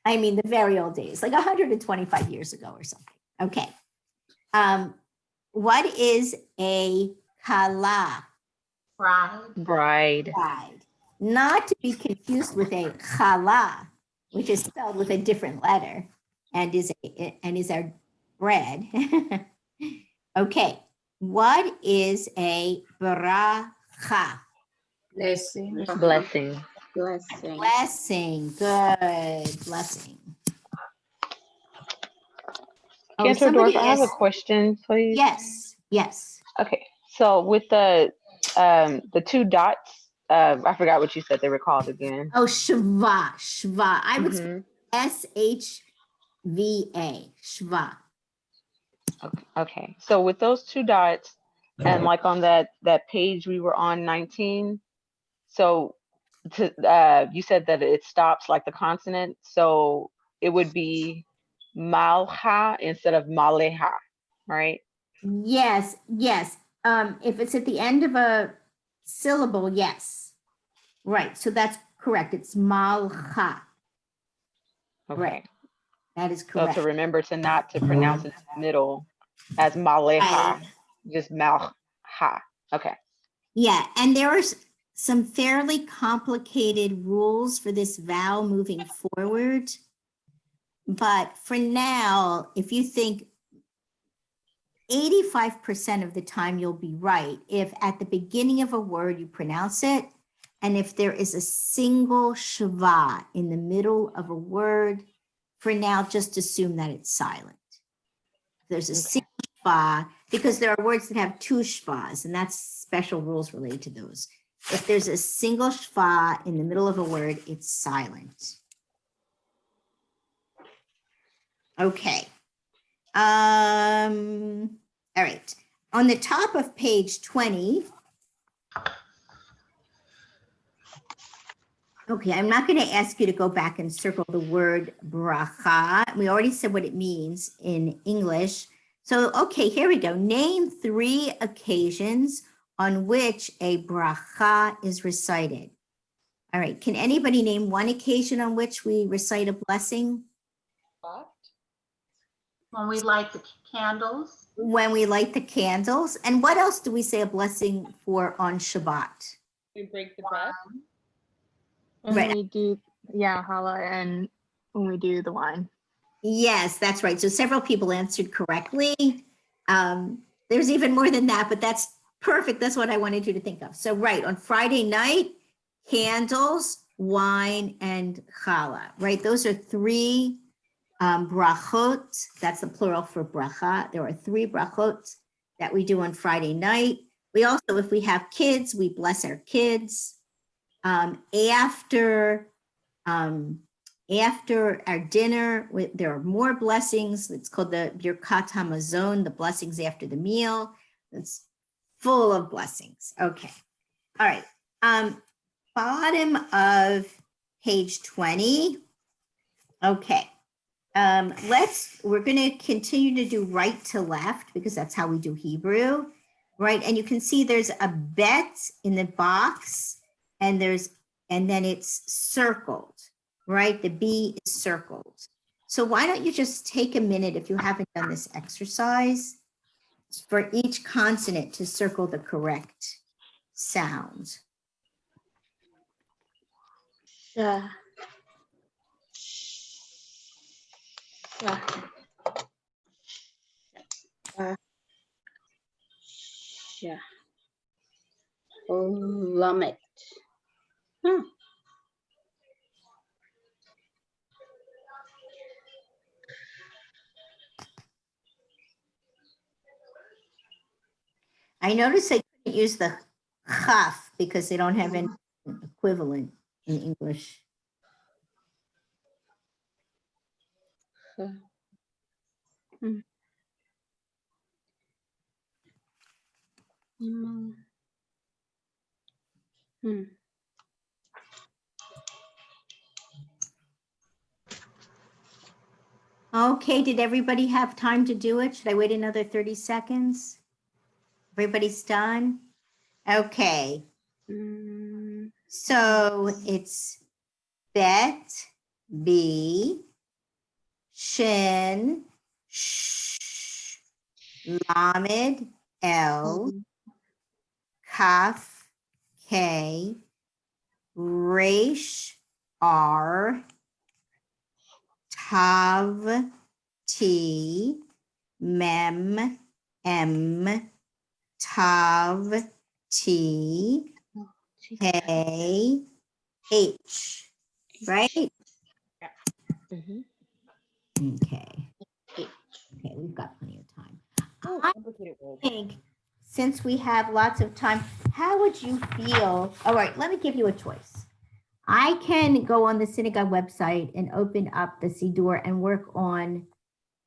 I mean, the very old days, like 125 years ago or something. Okay. What is a kala? Bride. Not to be confused with a challah, which is spelled with a different letter and is our bread. Okay. What is a bracha? Blessing. Blessing. Blessing. Good. Blessing. Cantor Dorf, I have a question, please. Yes. Okay. So with the 2 dots, I forgot what you said they were called again. Oh, Shva. I would say SHVA. Shva. Okay. So with those 2 dots, and like on that page we were on 19, so you said that it stops like the consonant, so it would be malha instead of maleha, right? Yes, yes. If it's at the end of a syllable, yes. Right, so that's correct. It's malcha. Okay. Right, that is So correct. to remember to not to pronounce it in the middle as maleha, Right. just malha. Okay. Yeah, and there are some fairly complicated rules for this vowel moving forward. But for now, if you think 85% of the time you'll be right if at the beginning of a word you pronounce it, and if there is a single shva in the middle of a word, for now, just assume that it's silent. There's a single shva, because there are words that have two shvas, and that's special rules related to those. If there's a single shva in the middle of a word, it's silent. Okay. All right. On the top of page 20. Okay, I'm not going to ask you to go back and circle the word bracha. We already said what it means in English. So, okay, here we go. Name 3 occasions on which a bracha is recited. All right, can anybody name 1 occasion on which we recite a blessing? When we light the candles. When we light the candles. And what else do we say a blessing for on Shabbat? We break the bread. When Right. we do, yeah, challah, and when we do the wine. Yes, that's right. So several people answered correctly. There's even more than that, but that's perfect. That's what I wanted you to think of. So right, on Friday night, candles, wine, and challah, right? Those are 3 brachot. That's the plural for bracha. There are 3 brachot that we do on Friday night. We also, if we have kids, we bless our kids. After our dinner, there are more blessings. It's called the Birkat Hamazon, the blessings after the meal. It's full of blessings. Okay. All right. Bottom of page 20. Okay. We're going to continue to do right to left because that's how we do Hebrew, right? And you can see there's a bet in the box and then it's circled, right? The B is circled. So why don't you just take a minute if you haven't done this exercise for each consonant to circle the correct sound. Sha. Sha. Lamet. I noticed I couldn't use the chaf because they don't have any equivalent in English. Okay, did everybody have time to do it? Should I wait another 30 seconds? Everybody's done? Okay. So it's Bet, B, Shin, Sh, Lamed, L, Kaf, K, Resh, R, Tav, T, Mem, M, Tav, T, K, H, right? Mhm. Okay. Okay, we've got plenty of time. I think since we have lots of time, how would you feel? All right, let me give you a choice. I can go on the synagogue website and open up the Siddur and work on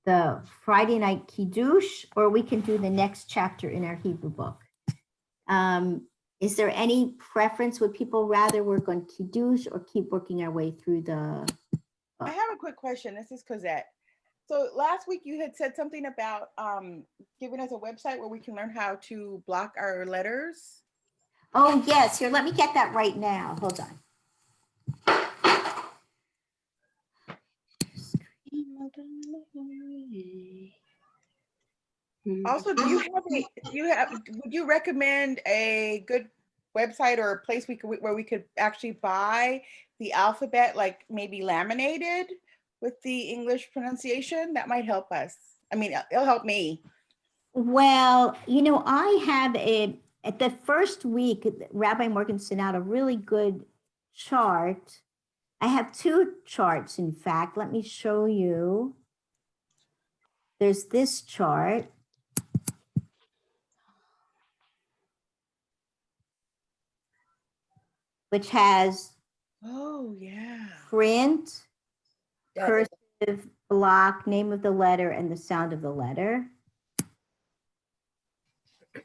the Friday night Kiddush, or we can do the next chapter in our Hebrew book. Is there any preference? Would people rather work on Kiddush or keep working our way through the I have a quick question. This is Cosette. So last week you had said something about giving us a website where we can learn how to block our letters. Oh, yes. Here, let me get that right now. Hold on. Also, do you have would you recommend a good website or a place where we could actually buy the alphabet, like maybe laminated with the English pronunciation? That might help us. I mean, it'll help me. Well, I have at the first week, Rabbi Morgan sent out a really good chart. I have two charts, in fact. Let me show you. There's this chart. Which has print, cursive, block, name of the letter, and the sound of the letter.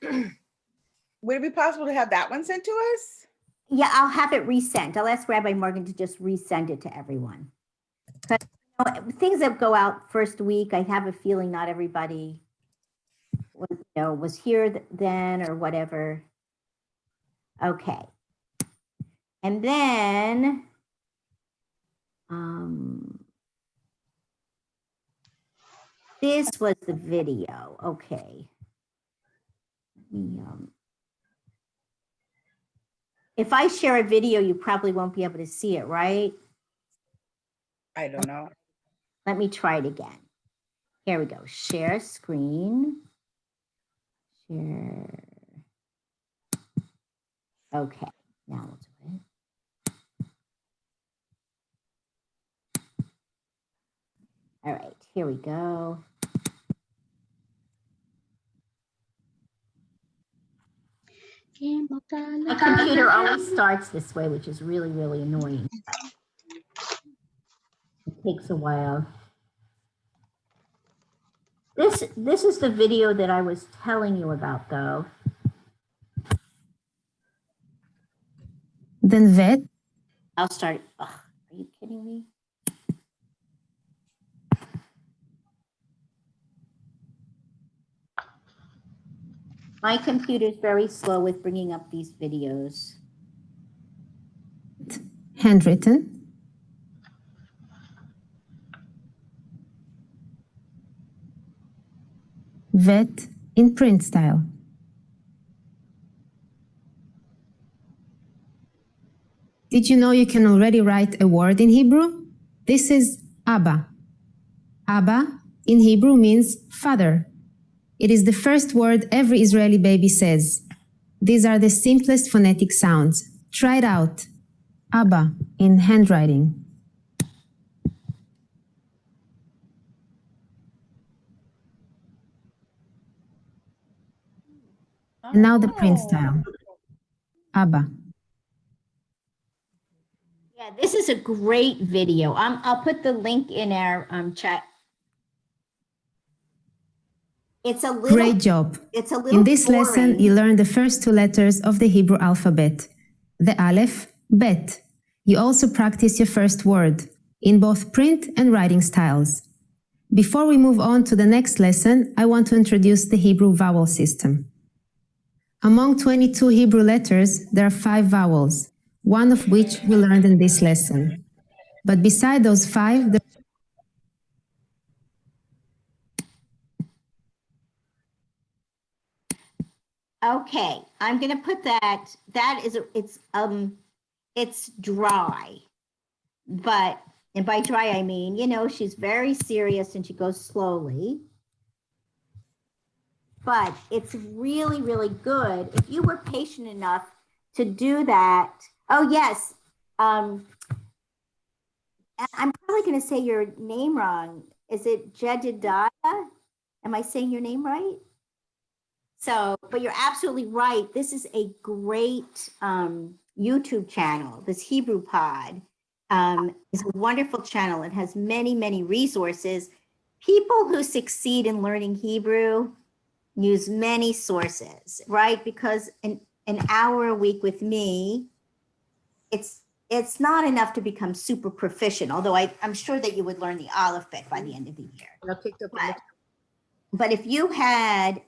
Would it be possible to have that one sent to us? Yeah, I'll have it resent. I'll ask Rabbi Morgan to just resend it to everyone. Because things that go out first week, I have a feeling not everybody was here then or whatever. Okay. And then this was the video. Okay. If I share a video, you probably won't be able to see it, right? I don't know. Let me try it again. Here we go. Share screen. Share. Okay. Now we'll do it. All right, here we go. My computer always starts this way, which is really, really annoying. It takes a while. This is the video that I was telling you about, though. Then vet. I'll start. Ugh, are you kidding me? My computer is very slow with bringing up these videos. Handwritten. Vet in print style. Did you know you can already write a word in Hebrew? This is Abba. Abba in Hebrew means father. It is the first word every Israeli baby says. These are the simplest phonetic sounds. Try it out. Abba in handwriting. And now the print style. Abba. Yeah, this is a great video. I'll put the link in our chat. It's a little Great job. It's a little In this boring. lesson, you learn the first two letters of the Hebrew alphabet, the Aleph, Bet. You also practice your first word in both print and writing styles. Before we move on to the next lesson, I want to introduce the Hebrew vowel system. Among 22 Hebrew letters, there are 5 vowels, one of which we learned in this lesson. But beside those 5, there Okay, I'm gonna put that. It's dry, and by dry I mean she's very serious and she goes slowly. But it's really, really good if you were patient enough to do that. Oh yes, I'm probably gonna say your name wrong. Is it Jedediah? Am I saying your name right? So, but you're absolutely right. This is a great YouTube channel. This Hebrew Pod is a wonderful channel. It has many, many resources. People who succeed in learning Hebrew use many sources, right? Because an hour a week with me, it's it's not enough to become super proficient, although I'm sure that you would learn the alphabet by the end of the year. I picked up But if you had,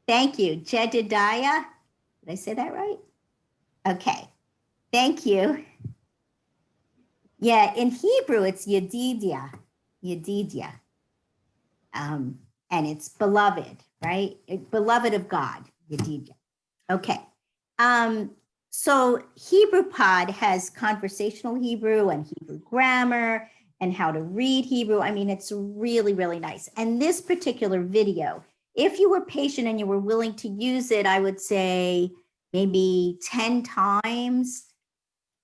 thank you, Jedediah, did I say that right? Okay, thank you. Yeah, in Hebrew, it's Yedidia, Yedidia. And it's beloved, right? Beloved of God, Yedidia. Okay. So Hebrew Pod has conversational Hebrew and Hebrew grammar and how to read Hebrew. I mean, it's really, really nice. And this particular video, if you were patient and you were willing to use it, I would say maybe 10 times,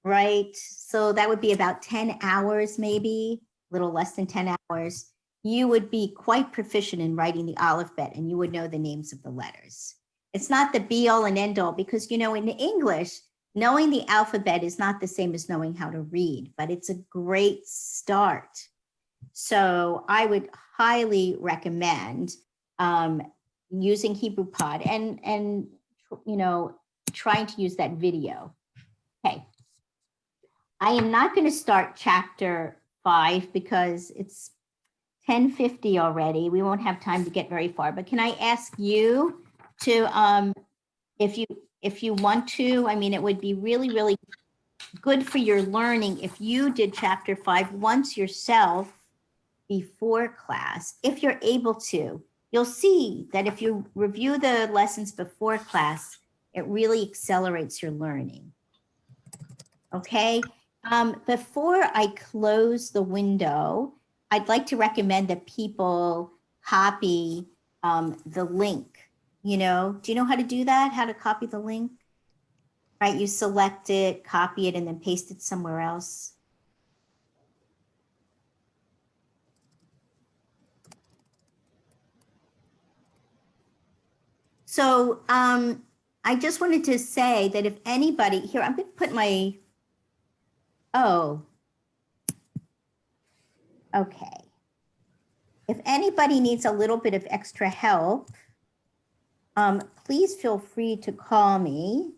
right? So that would be about 10 hours, maybe a little less than 10 hours. You would be quite proficient in writing the alphabet and you would know the names of the letters. It's not the be all and end all because, you know, in English, knowing the alphabet is not the same as knowing how to read, but it's a great start. So I would highly recommend using Hebrew Pod and you know, trying to use that video. Okay. I am not going to start chapter 5 because it's 10:50 already. We won't have time to get very far, but can I ask you to, if you want to, I mean, it would be really, really good for your learning if you did chapter 5 once yourself before class. If you're able to, you'll see that if you review the lessons before class, it really accelerates your learning. Okay. Before I close the window, I'd like to recommend that people copy the link. You know, do you know how to do that? How to copy the link? Right, you select it, copy it, and then paste it somewhere else. So I just wanted to say that if anybody here, I'm going to put my, oh, okay. If anybody needs a little bit of extra help, please feel free to call me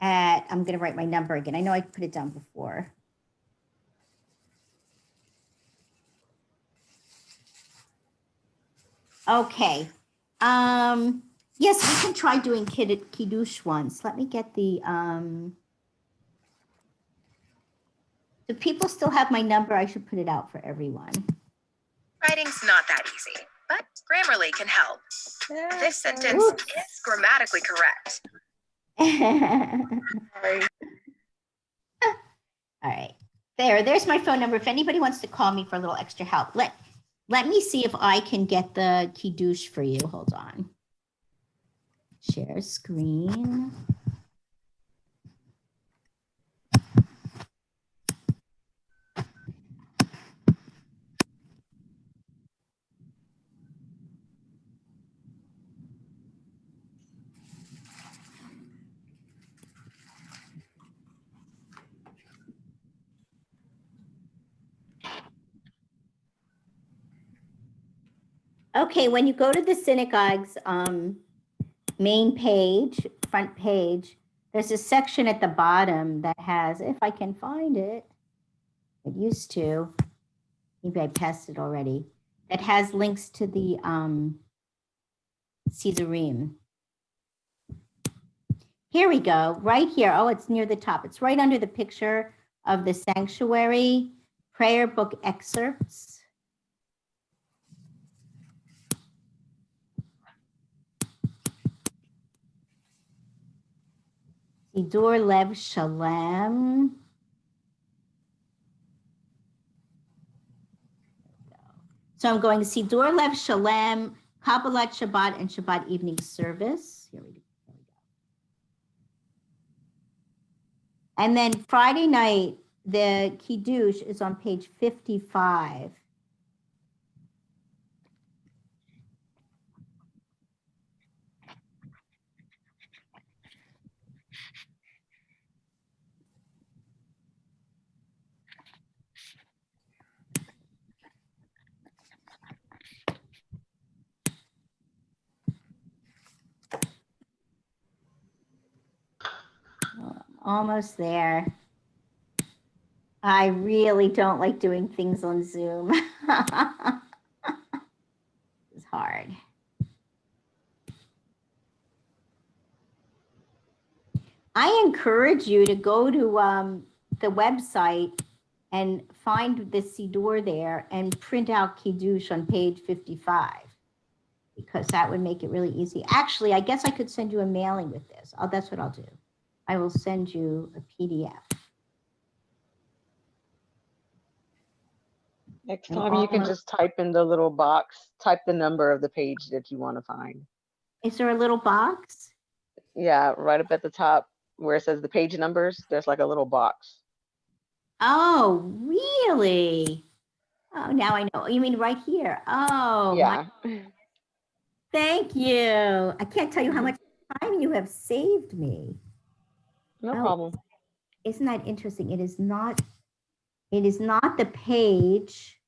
at, I'm going to write my number again. I know I put it down before. Okay. Yes, we can try doing Kiddush once. Let me get the, do people still have my number? I should put it out for everyone. Writing's not that easy, but Grammarly can help. This sentence is grammatically correct. Sorry. All right. There's my phone number. If anybody wants to call me for a little extra help, let me see if I can get the Kiddush for you. Hold on. Share screen. Okay, when you go to the synagogue's main page, front page, there's a section at the bottom that has, if I can find it, it used to, maybe I passed it already, that has links to the Caesareum. Here we go, right here. Oh, it's near the top. It's right under the picture of the sanctuary, prayer book excerpts. Sidur Lev Shalem. So I'm going to Sidur Lev Shalem, Kabbalat Shabbat, and Shabbat evening service. Here we go. And then Friday night, the Kiddush is on page 55. almost there. I really don't like doing things on Zoom. It's hard. I encourage you to go to the website and find the Siddur there and print out Kiddush on page 55, because that would make it really easy. Actually, I guess I could send you a mailing with this. That's what I'll do. I will send you a PDF. Next And time you can all- just type in the little box, type the number of the page that you want to find. Is there a little box? Yeah, right up at the top where it says the page numbers, there's like a little box. Oh, really? Oh, now I know. You mean right here? Oh, Yeah. Thank you. I can't tell you how much time you have saved me. No problem. Isn't that interesting? It is not the page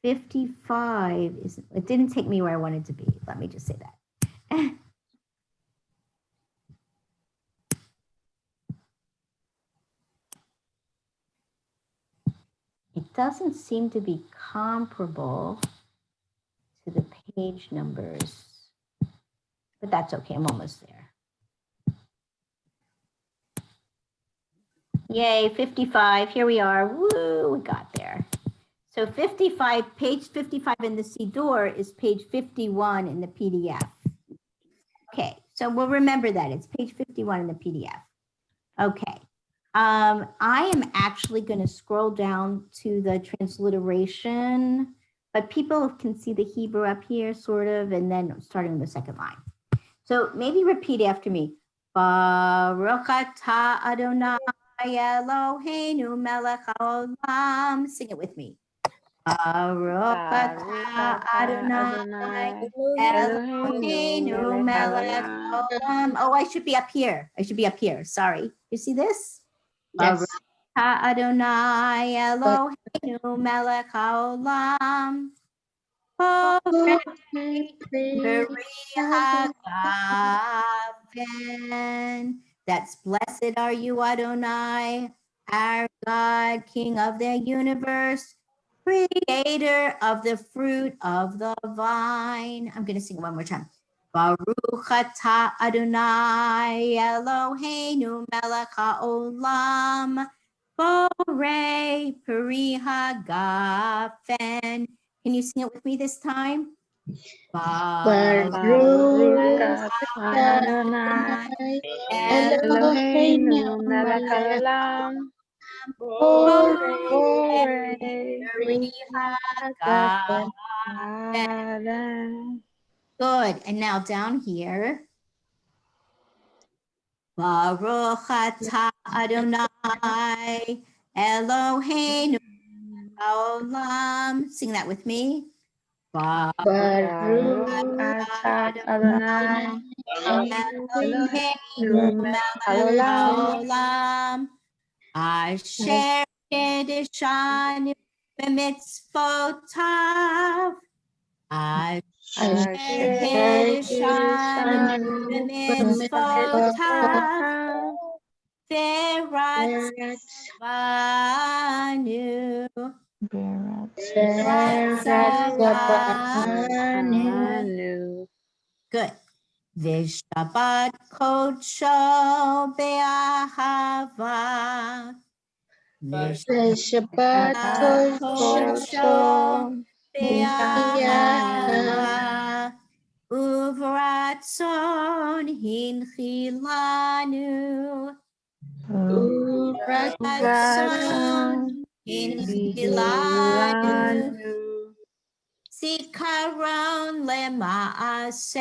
55. It didn't take me where I wanted to be. Let me just say that. It doesn't seem to be comparable to the page numbers, but that's okay. I'm almost there. Yay, 55. Here we are. Woo, we got there. So 55, page 55 in the Siddur is page 51 in the PDF. Okay, so we'll remember that. It's page 51 in the PDF. Okay. I am actually going to scroll down to the transliteration, but people can see the Hebrew up here, sort of, and then starting the second line. So maybe repeat after me. Baruch atah Adonai Eloheinu melech haolam. Sing it with me. Baruch atah Adonai Eloheinu melech haolam. Oh, I should be up here. Sorry. You see this? Yes. Adonai Eloheinu melech haolam. That's blessed are you, Adonai, our God, King of the universe, creator of the fruit of the vine. I'm going to sing it one more time. Baruch atah Adonai Eloheinu melech haolam, borei peri hagafen. Can you sing it with me this time? Baruch atah Adonai Eloheinu melech haolam, borei peri hagafen. Good. And now down here. Baruch atah Adonai Eloheinu haolam. Sing that with me. Baruch atah Adonai Eloheinu melech haolam. Asher kedeshanu b'mitzvotav. Asher kedeshanu b'mitzvotav. Veratzavanu. Good. Vishabat kodsho be'ahava. Vishabat kodsho be'ahava. Uvratzon hinchilanu. Uvratzon hinchilanu. Zikaron lema'aseh.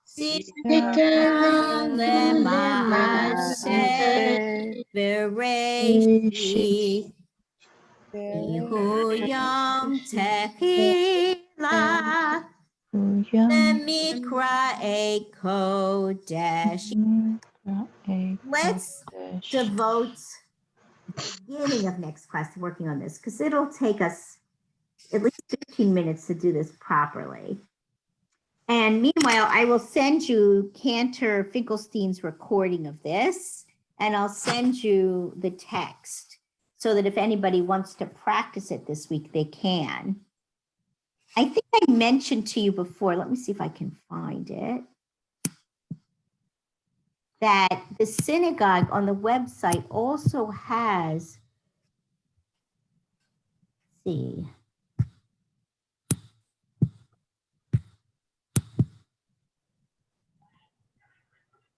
Zikaron lema'aseh. Bereishit. Ihu yom tehillah. Lemikra kodesh. Let's devote the beginning of next class to working on this, because it'll take us at least 15 minutes to do this properly. And meanwhile, I will send you Cantor Finkelstein's recording of this, and I'll send you the text so that if anybody wants to practice it this week, they can. I think I mentioned to you before, let me see if I can find it, that the synagogue on the website also has, let's see.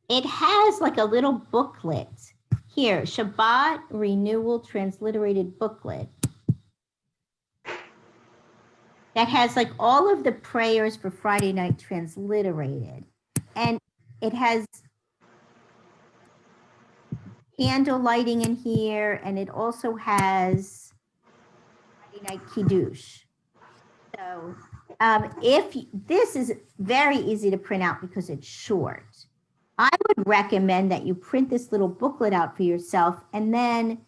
It has like a little booklet here, Shabbat Renewal Transliterated Booklet. That has like all of the prayers for Friday night transliterated. And it has candle lighting in here, and it also has Friday night Kiddush. So this is very easy to print out because it's short. I would recommend that you print this little booklet out for yourself, and then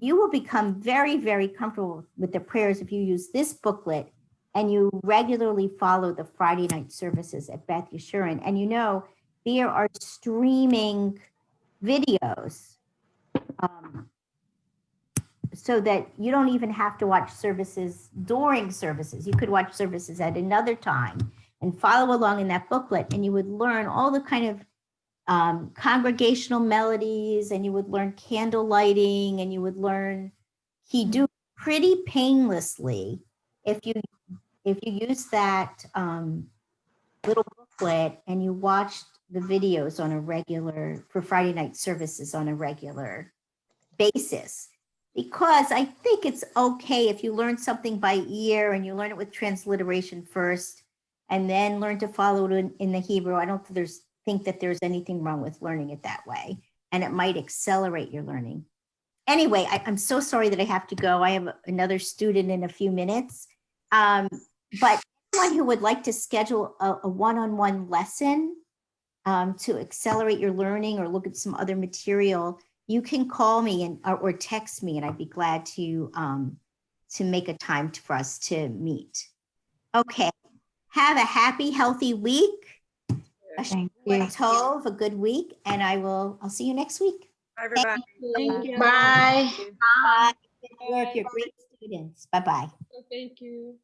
you will become very, very comfortable with the prayers if you use this booklet and you regularly follow the Friday night services at Beth Yeshurun. And you know, there are streaming videos so that you don't even have to watch services during services. You could watch services at another time and follow along in that booklet, and you would learn all the kind of congregational melodies, and you would learn candle lighting, and you would learn Kiddush pretty painlessly if you use that little booklet and you watched the videos on a regular, for Friday night services on a regular basis. Because I think it's okay if you learn something by ear and you learn it with transliteration first and then learn to follow it in the Hebrew. I don't think that there's anything wrong with learning it that way, and it might accelerate your learning. Anyway, I'm so sorry that I have to go. I have another student in a few minutes. But anyone who would like to schedule a one-on-one lesson to accelerate your learning or look at some other material, you can call me or text me, and I'd be glad to make a time for us to meet. Okay. Have a happy, healthy week. Thank you. Tov, a good week, and I'll see you next week. Bye, everybody. Thank you. Bye. Bye. Good work. You're great students. Bye-bye. Thank you.